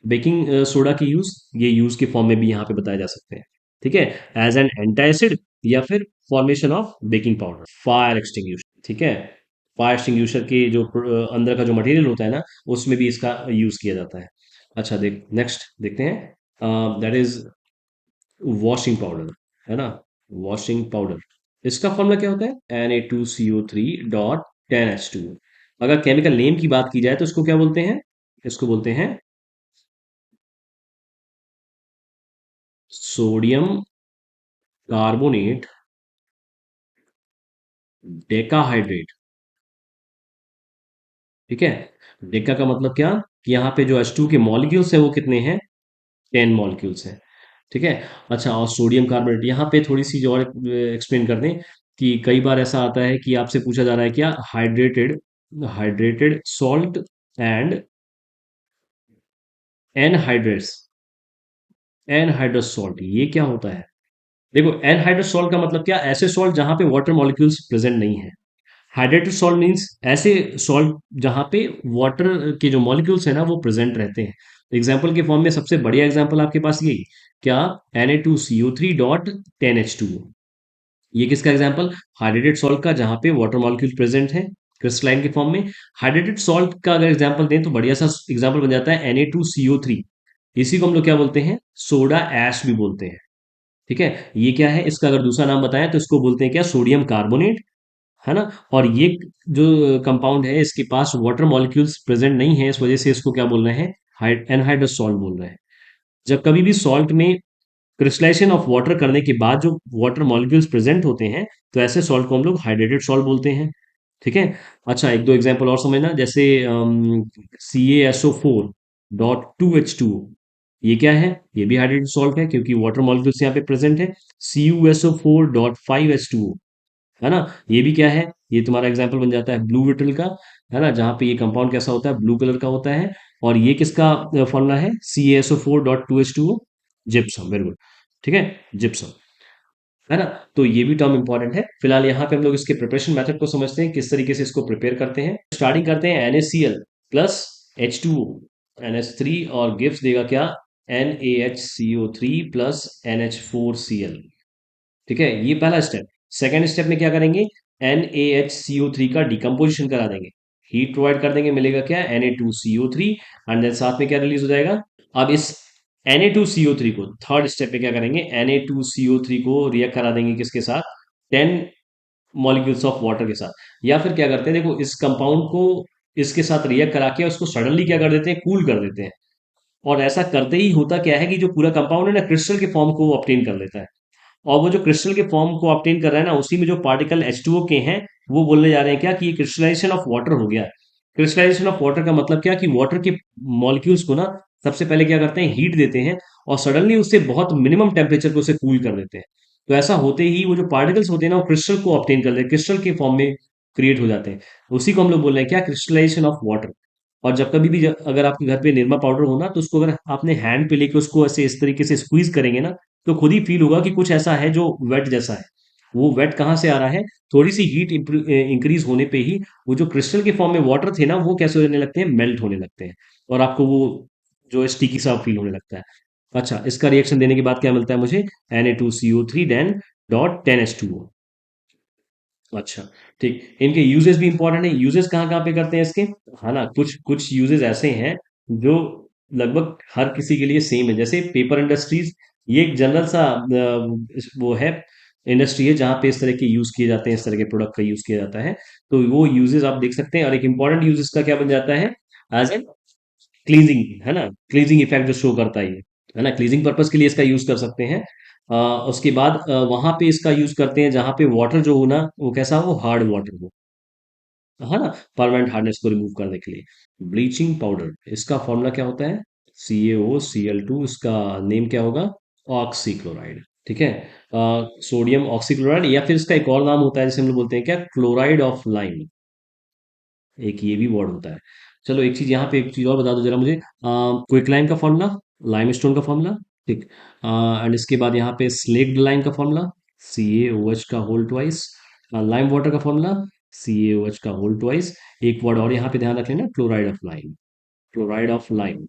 बेकिंग सोडा की यूज, ये यूज के फॉर्म में भी यहाँ पे बताए जा सकते हैं। ठीक है, एज एन एंटासिड, या फिर formation of baking powder, fire extinguisher. ठीक है, फायर एक्सटिंग्विशर के जो अंदर का जो मटेरियल होता है ना, उसमें भी इसका यूज किया जाता है। अच्छा, नेक्स्ट देखते हैं, दैट इज वॉशिंग पाउडर, है ना, वॉशिंग पाउडर। इसका फॉर्मूला क्या होता है, Na2CO3 डॉट 10H2। अगर केमिकल नेम की बात की जाए तो इसको क्या बोलते हैं, इसको बोलते हैं सोडियम कार्बोनेट डेकाहाइड्रेट। ठीक है, डेका का मतलब क्या, कि यहाँ पे जो H2 के मॉलिक्यूल्स हैं वो कितने हैं, 10 मॉलिक्यूल्स हैं। ठीक है। अच्छा, और सोडियम कार्बोनेट, यहाँ पे थोड़ी सी जो और एक्सप्लेन कर दें, कि कई बार ऐसा आता है कि आपसे पूछा जा रहा है क्या, hydrated hydrated salt and anhydrates, anhydrous salt, ये क्या होता है। देखो, एनहाइड्रस सॉल्ट का मतलब क्या, ऐसे सॉल्ट जहां पे वाटर मॉलिक्यूल्स प्रेजेंट नहीं है। हाइड्रेटेड सॉल्ट मींस ऐसे सॉल्ट जहां पे वाटर के जो मॉलिक्यूल्स है ना वो प्रेजेंट रहते हैं। एग्जाम्पल के फॉर्म में सबसे बढ़िया एग्जाम्पल आपके पास यही, क्या, Na2CO3 डॉट 10H2। ये किसका एग्जाम्पल, हाइड्रेटेड सॉल्ट का, जहां पे वाटर मॉलिक्यूल प्रेजेंट है क्रिस्टलाइन के फॉर्म में। हाइड्रेटेड सॉल्ट का अगर एग्जाम्पल दें तो बढ़िया सा एग्जाम्पल बन जाता है Na2CO3। इसी को हम लोग क्या बोलते हैं, सोडा ऐश भी बोलते हैं। ठीक है, ये क्या है, इसका अगर दूसरा नाम बताएं तो इसको बोलते हैं क्या, सोडियम कार्बोनेट, है ना। और ये जो कंपाउंड है, इसके पास वाटर मॉलिक्यूल्स प्रेजेंट नहीं है, इस वजह से इसको क्या बोल रहे हैं, एनहाइड्रस सॉल्ट बोल रहे हैं। जब कभी भी सॉल्ट में क्रिस्टलाइजेशन ऑफ वाटर करने के बाद जो वाटर मॉलिक्यूल्स प्रेजेंट होते हैं, तो ऐसे सॉल्ट को हम लोग हाइड्रेटेड सॉल्ट बोलते हैं। ठीक है। अच्छा, एक दो एग्जांपल और समझना, जैसे CaSO4 डॉट 2H2, ये क्या है, ये भी हाइड्रेटेड सॉल्ट है क्योंकि वाटर मॉलिक्यूल्स यहाँ पे प्रेजेंट है। CuSO4 डॉट 5H2, है ना, ये भी क्या है, ये तुम्हारा एग्जाम्पल बन जाता है ब्लू विटल का, है ना, जहाँ पे ये कंपाउंड कैसा होता है, ब्लू कलर का होता है। और ये किसका फॉर्मूला है, CaSO4 dot 2H2O, gypsum, very good. ठीक है, जिप्सम, है ना। तो ये भी टर्म इंपॉर्टेंट है। फिलहाल यहाँ पे हम लोग इसके प्रिपरेशन मेथड को समझते हैं, किस तरीके से इसको प्रिपेयर करते हैं। स्टार्टिंग करते हैं NaCl प्लस H2O, NH3, और गिव्स देगा क्या, NaHCO3 प्लस NH4Cl। ठीक है, ये पहला स्टेप। सेकेंड स्टेप में क्या करेंगे, NaHCO3 का डिकम्पोजिशन करा देंगे, हीट प्रोवाइड कर देंगे, मिलेगा क्या, Na2CO3, एंड देन साथ में क्या रिलीज हो जाएगा। अब इस Na2CO3 को थर्ड स्टेप पे क्या करेंगे, Na2CO3 को रिएक्ट करा देंगे किसके साथ, 10 मॉलिक्यूल्स ऑफ वाटर के साथ। या फिर क्या करते हैं, देखो, इस कंपाउंड को इसके साथ रिएक्ट करा के उसको सडनली क्या कर देते हैं, कूल कर देते हैं। और ऐसा करते ही होता क्या है, कि जो पूरा कंपाउंड है ना, क्रिस्टल के फॉर्म को ऑब्टेन कर लेता है। और वो जो क्रिस्टल के फॉर्म को ऑब्टेन कर रहा है ना, उसी में जो पार्टिकल H2O के हैं, वो बोलने जा रहे हैं क्या, कि ये क्रिस्टलाइजेशन ऑफ वाटर हो गया है। क्रिस्टलाइजेशन ऑफ वाटर का मतलब क्या, कि वाटर के मॉलिक्यूल्स को ना सबसे पहले क्या करते हैं, हीट देते हैं, और सडनली उससे बहुत मिनिमम टेम्परेचर पे उसे कूल कर देते हैं। तो ऐसा होते ही वो जो पार्टिकल्स होते हैं ना, वो क्रिस्टल को ऑब्टेन कर लेते हैं, क्रिस्टल के फॉर्म में क्रिएट हो जाते हैं। उसी को हम लोग बोल रहे हैं क्या, क्रिस्टलाइजेशन ऑफ वाटर। और जब कभी भी अगर आपके घर पे निरमा पाउडर हो ना, तो उसको अगर आपने हैंड पे लेके उसको ऐसे इस तरीके से स्क्वीज करेंगे ना, तो खुद ही फील होगा कि कुछ ऐसा है जो वेट जैसा है। वो वेट कहाँ से आ रहा है, थोड़ी सी हीट इंक्रीज होने पे ही वो जो क्रिस्टल के फॉर्म में वाटर थे ना, वो कैसे होने लगते हैं, मेल्ट होने लगते हैं। और आपको वो जो स्टिकी सा फील होने लगता है। अच्छा, इसका रिएक्शन देने के बाद क्या मिलता है मुझे, Na2CO3 डॉट 10H2O। अच्छा, ठीक, इनके यूजेस भी इंपॉर्टेंट है। यूजेस कहाँ कहाँ पे करते हैं इसके, है ना, कुछ कुछ यूजेस ऐसे हैं जो लगभग हर किसी के लिए सेम है। जैसे पेपर इंडस्ट्रीज, ये एक जनरल सा वो है, इंडस्ट्री है जहाँ पे इस तरह के यूज किए जाते हैं, इस तरह के प्रोडक्ट का यूज किया जाता है। तो वो यूजेस आप देख सकते हैं, और एक इंपॉर्टेंट यूज इसका क्या बन जाता है, एज एन क्लीजिंग, है ना, क्लीजिंग इफेक्ट जो शो करता है ना, क्लीजिंग पर्पस के लिए इसका यूज कर सकते हैं। उसके बाद वहां पे इसका यूज करते हैं जहां पे वाटर जो हो ना, वो कैसा हो, हार्ड वाटर हो, है ना, परमानेंट हार्डनेस को रिमूव करने के लिए। ब्लीचिंग पाउडर, इसका फॉर्मूला क्या होता है, CaO Cl2, इसका नेम क्या होगा, ऑक्सीक्लोराइड। ठीक है, सोडियम ऑक्सीक्लोराइड, या फिर इसका एक और नाम होता है जिसे हम लोग बोलते हैं क्या, क्लोराइड ऑफ लाइम, एक ये भी वर्ड होता है। चलो एक चीज यहाँ पे, एक चीज और बता दो जरा मुझे, क्विक लाइम का फॉर्मूला, लाइम स्टोन का फॉर्मूला, ठीक। एंड इसके बाद यहाँ पे स्लेक्ड लाइम का फॉर्मूला, CaOH का होल ट्वाइस। लाइम वाटर का फॉर्मूला, CaOH का होल ट्वाइस। एक वर्ड और यहाँ पे ध्यान रख लेना, chloride of lime, chloride of lime,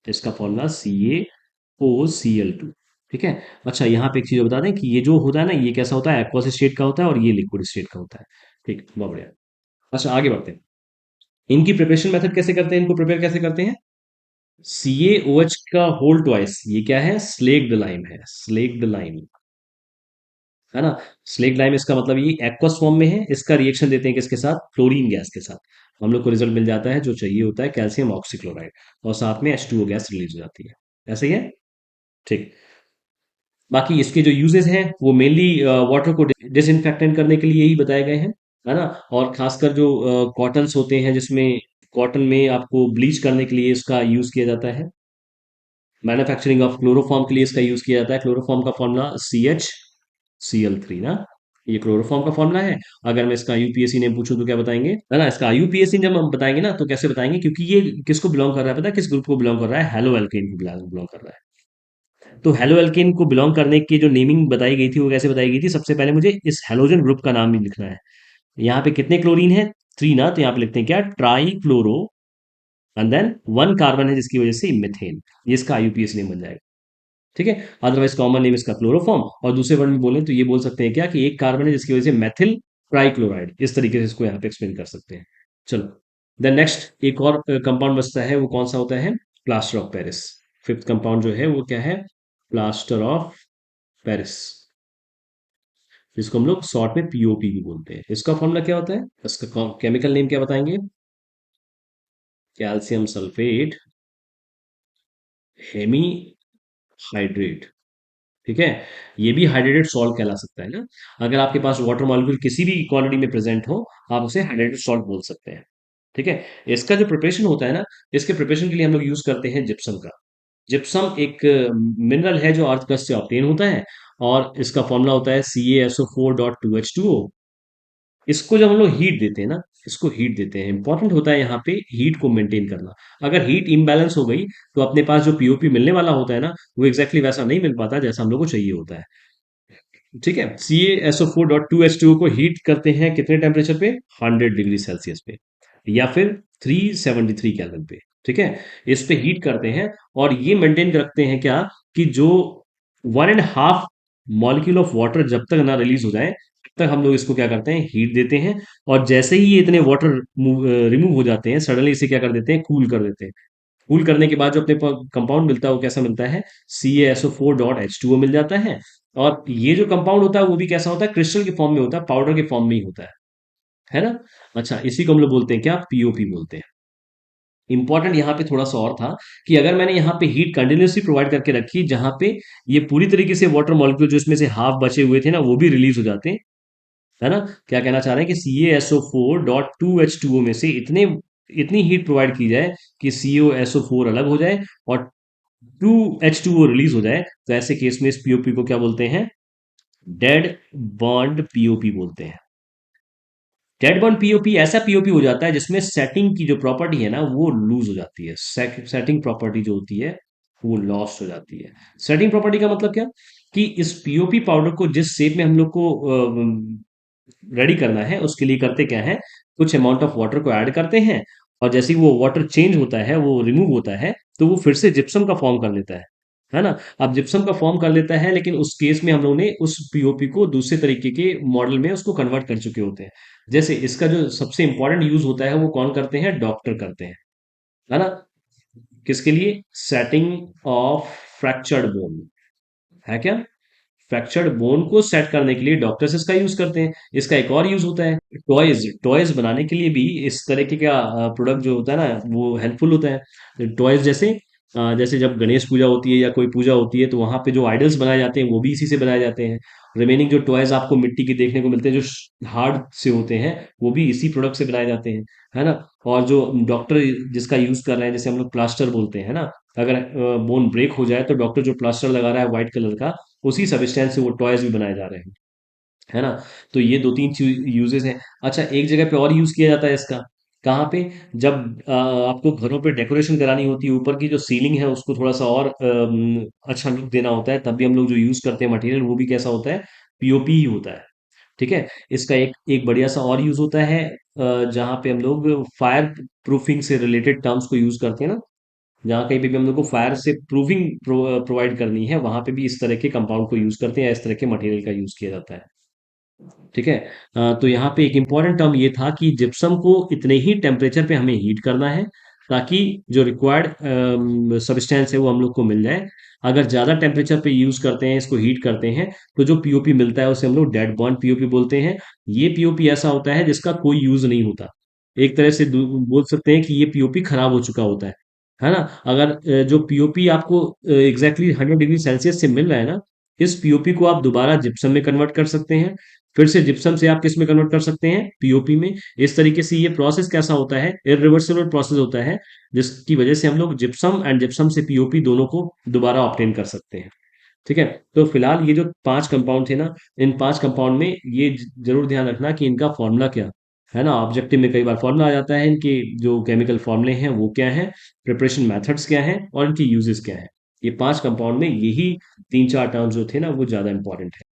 इसका फॉर्मूला CaOCl2। ठीक है। अच्छा यहाँ पे एक चीज और बता दें कि ये जो होता है ना, ये कैसा होता है, एक्वस स्टेट का होता है, और ये लिक्विड स्टेट का होता है। ठीक, बहुत बढ़िया। अच्छा आगे बढ़ते हैं, इनकी प्रिपरेशन मेथड कैसे करते हैं, इनको प्रिपेयर कैसे करते हैं। CaOH का होल ट्वाइस, ये क्या है, स्लेक्ड लाइम है, स्लेक्ड लाइम, है ना। स्लेक्ड लाइम, इसका मतलब ये एक्वस फॉर्म में है, इसका रिएक्शन देते हैं किसके साथ, क्लोरीन गैस के साथ। हम लोग को रिजल्ट मिल जाता है जो चाहिए होता है, कैल्शियम ऑक्सीक्लोराइड, और साथ में H2O गैस रिलीज हो जाती है। ऐसे ही है, ठीक। बाकी इसके जो यूजेस हैं वो मेनली वाटर को डिसइंफेक्टेंट करने के लिए ही बताए गए हैं, है ना। और खासकर जो कॉटन्स होते हैं, जिसमें कॉटन में आपको ब्लीच करने के लिए इसका यूज किया जाता है। मैन्युफैक्चरिंग ऑफ क्लोरोफॉर्म के लिए इसका यूज किया जाता है। क्लोरोफॉर्म का फॉर्मूला CH Cl3 ना, ये क्लोरोफॉर्म का फॉर्मूला है। अगर मैं इसका यूपीएससी नेम पूछूं तो क्या बताएंगे, है ना, इसका यूपीएससी जब हम बताएंगे ना, तो कैसे बताएंगे, क्योंकि ये किसको बिलोंग कर रहा है पता है, किस ग्रुप को बिलोंग कर रहा है, हेलो एल्केन को बिलोंग कर रहा है। तो हेलो एल्केन को बिलोंग करने की जो नेमिंग बताई गई थी वो कैसे बताई गई थी, सबसे पहले मुझे इस हेलोजन ग्रुप का नाम भी लिखना है। यहाँ पे कितने क्लोरीन है, 3 ना, तो यहाँ पे लिखते हैं क्या, trichloro, and then 1 carbon है जिसकी वजह से मिथेन, ये इसका आईयूपीएस नेम बन जाएगा। ठीक है। अदरवाइज कॉमन नेम इसका क्लोरोफॉर्म, और दूसरे वर्ड में बोले तो ये बोल सकते हैं क्या, कि एक कार्बन है जिसकी वजह से मेथिल ट्राइक्लोराइड, इस तरीके से इसको यहाँ पे एक्सप्लेन कर सकते हैं। चलो, देन नेक्स्ट एक और कंपाउंड बचता है, वो कौन सा होता है, plaster of Paris. Fifth compound जो है वो क्या है, प्लास्टर ऑफ पेरिस, जिसको हम लोग शॉर्ट में POP भी बोलते हैं। इसका फॉर्मूला क्या होता है, इसका केमिकल नेम क्या बताएंगे, कैल्शियम सल्फेट हेमी हाइड्रेट। ठीक है, ये भी हाइड्रेटेड सॉल्ट कहला सकता है ना। अगर आपके पास वाटर मॉलिक्यूल किसी भी क्वांटिटी में प्रेजेंट हो, आप उसे हाइड्रेटेड सॉल्ट बोल सकते हैं। ठीक है। इसका जो प्रिपरेशन होता है ना, इसके प्रिपरेशन के लिए हम लोग यूज करते हैं जिप्सम का। जिप्सम एक मिनरल है जो अर्थ क्रस्ट से ऑब्टेन होता है, और इसका फॉर्मूला होता है CaSO4.2H2O। इसको जब हम लोग हीट देते हैं ना, इसको हीट देते हैं, इंपॉर्टेंट होता है यहाँ पे हीट को मेंटेन करना। अगर हीट इम्बैलेंस हो गई, तो अपने पास जो POP मिलने वाला होता है ना, वो एग्जैक्टली वैसा नहीं मिल पाता जैसा हम लोग को चाहिए होता है। ठीक है। CaSO4.2H2O को हीट करते हैं कितने टेम्परेचर पे, 100 डिग्री सेल्सियस पे, या फिर 373 केल्विन पे। ठीक है, इस पे हीट करते हैं, और ये मेंटेन रखते हैं क्या, कि जो 1.5 मॉलिक्यूल ऑफ वाटर जब तक ना रिलीज हो जाए, तब तक हम लोग इसको क्या करते हैं, हीट देते हैं। और जैसे ही ये इतने वाटर रिमूव हो जाते हैं, सडनली इसे क्या कर देते हैं, कूल कर देते हैं। कूल करने के बाद जो अपने कंपाउंड मिलता है वो कैसा मिलता है, CaSO4.H2O मिल जाता है। और ये जो कंपाउंड होता है वो भी कैसा होता है, क्रिस्टल के फॉर्म में होता है, पाउडर के फॉर्म में ही होता है ना। अच्छा, इसी को हम लोग बोलते हैं क्या, POP बोलते हैं। इंपॉर्टेंट यहाँ पे थोड़ा सा और था, कि अगर मैंने यहाँ पे हीट कंटिन्यूसली प्रोवाइड करके रखी, जहां पे ये पूरी तरीके से वाटर मॉलिक्यूल जो इसमें से हाफ बचे हुए थे ना, वो भी रिलीज हो जाते हैं, है ना। क्या कहना चाह रहे हैं कि CaSO4.2H2O में से इतनी हीट प्रोवाइड की जाए कि CaSO4 अलग हो जाए, और 2H2O रिलीज हो जाए, तो ऐसे केस में इस POP को क्या बोलते हैं, डेड बॉन्ड POP बोलते हैं। डेड बॉन्ड POP ऐसा POP हो जाता है जिसमें सेटिंग की जो प्रॉपर्टी है ना, वो लूज हो जाती है। सेटिंग प्रॉपर्टी जो होती है वो लॉस्ट हो जाती है। सेटिंग प्रॉपर्टी का मतलब क्या, कि इस POP पाउडर को जिस शेप में हम लोग को रेडी करना है, उसके लिए करते क्या है, कुछ अमाउंट ऑफ वाटर को ऐड करते हैं, और जैसे ही वो वाटर चेंज होता है, वो रिमूव होता है, तो वो फिर से जिप्सम का फॉर्म कर लेता है ना। अब जिप्सम का फॉर्म कर लेता है, लेकिन उस केस में हम लोगों ने उस POP को दूसरे तरीके के मॉडल में उसको कन्वर्ट कर चुके होते हैं। जैसे इसका जो सबसे इंपॉर्टेंट यूज होता है वो कौन करते हैं, डॉक्टर करते हैं, है ना। किसके लिए, सेटिंग ऑफ फ्रैक्चर्ड बोन, है क्या, फ्रैक्चर्ड बोन को सेट करने के लिए डॉक्टर्स इसका यूज करते हैं। इसका एक और यूज होता है, टॉयज टॉयज बनाने के लिए भी इस तरीके का प्रोडक्ट जो होता है ना वो हेल्पफुल होता है। टॉयज जैसे जैसे जब गणेश पूजा होती है या कोई पूजा होती है तो वहां पे जो आइडल्स बनाए जाते हैं वो भी इसी से बनाए जाते हैं। रिमेनिंग जो टॉयज आपको मिट्टी के देखने को मिलते हैं जो हार्ड से होते हैं वो भी इसी प्रोडक्ट से बनाए जाते हैं, है ना। और जो डॉक्टर जिसका यूज कर रहे हैं, जैसे हम लोग प्लास्टर बोलते हैं ना, अगर बोन ब्रेक हो जाए तो डॉक्टर जो प्लास्टर लगा रहा है व्हाइट कलर का, उसी सब्सटेंस से वो टॉयज भी बनाए जा रहे हैं, है ना। तो ये दो तीन यूजेस हैं। अच्छा, एक जगह पे और यूज किया जाता है इसका, कहाँ पे? जब आपको घरों पे डेकोरेशन करानी होती है, ऊपर की जो सीलिंग है उसको थोड़ा सा और अच्छा लुक देना होता है, तब भी हम लोग जो यूज करते हैं मटेरियल वो भी कैसा होता है? पीओपी ही होता है। ठीक है। इसका एक एक बढ़िया सा और यूज होता है, जहाँ पे हम लोग फायर प्रूफिंग से रिलेटेड टर्म्स को यूज करते हैं ना, जहाँ कहीं पे भी हम लोग को फायर से प्रूफिंग प्रोवाइड करनी है, वहां पे भी इस तरह के कंपाउंड को यूज करते हैं, इस तरह के मटेरियल का यूज किया जाता है। ठीक है। तो यहाँ पे एक इम्पॉर्टेंट टर्म ये था कि जिप्सम को इतने ही टेम्परेचर पे हमें हीट करना है ताकि जो रिक्वायर्ड सब्सटेंस है वो हम लोग को मिल जाए। अगर ज़्यादा टेम्परेचर पे यूज़ करते हैं, इसको हीट करते हैं, तो जो पीओपी मिलता है उसे हम लोग डेड बॉन्ड पीओपी बोलते हैं। ये पीओपी ऐसा होता है जिसका कोई यूज़ नहीं होता। एक तरह से बोल सकते हैं कि ये पीओपी खराब हो चुका होता है ना। अगर जो पीओपी आपको एग्जैक्टली 100 डिग्री सेल्सियस से मिल रहा है ना, इस पीओपी को आप दोबारा जिप्सम में कन्वर्ट कर सकते हैं, फिर से जिप्सम से आप किस में कन्वर्ट कर सकते हैं? पीओपी में। इस तरीके से ये प्रोसेस कैसा होता है? इरिवर्सिबल प्रोसेस होता है, जिसकी वजह से हम लोग जिप्सम एंड जिप्सम से पीओपी दोनों को दोबारा ऑब्टेन कर सकते हैं। ठीक है। तो फिलहाल ये जो 5 कंपाउंड थे ना, इन 5 कंपाउंड में ये जरूर ध्यान रखना कि इनका फॉर्मूला क्या है ना। ऑब्जेक्टिव में कई बार फॉर्मूला आ जाता है, इनके जो केमिकल फॉर्मूले हैं वो क्या है, प्रिपरेशन मेथड्स क्या हैं और इनकी यूजेस क्या है। ये 5 कंपाउंड में यही 3-4 टर्म्स जो थे ना वो ज्यादा इंपॉर्टेंट है।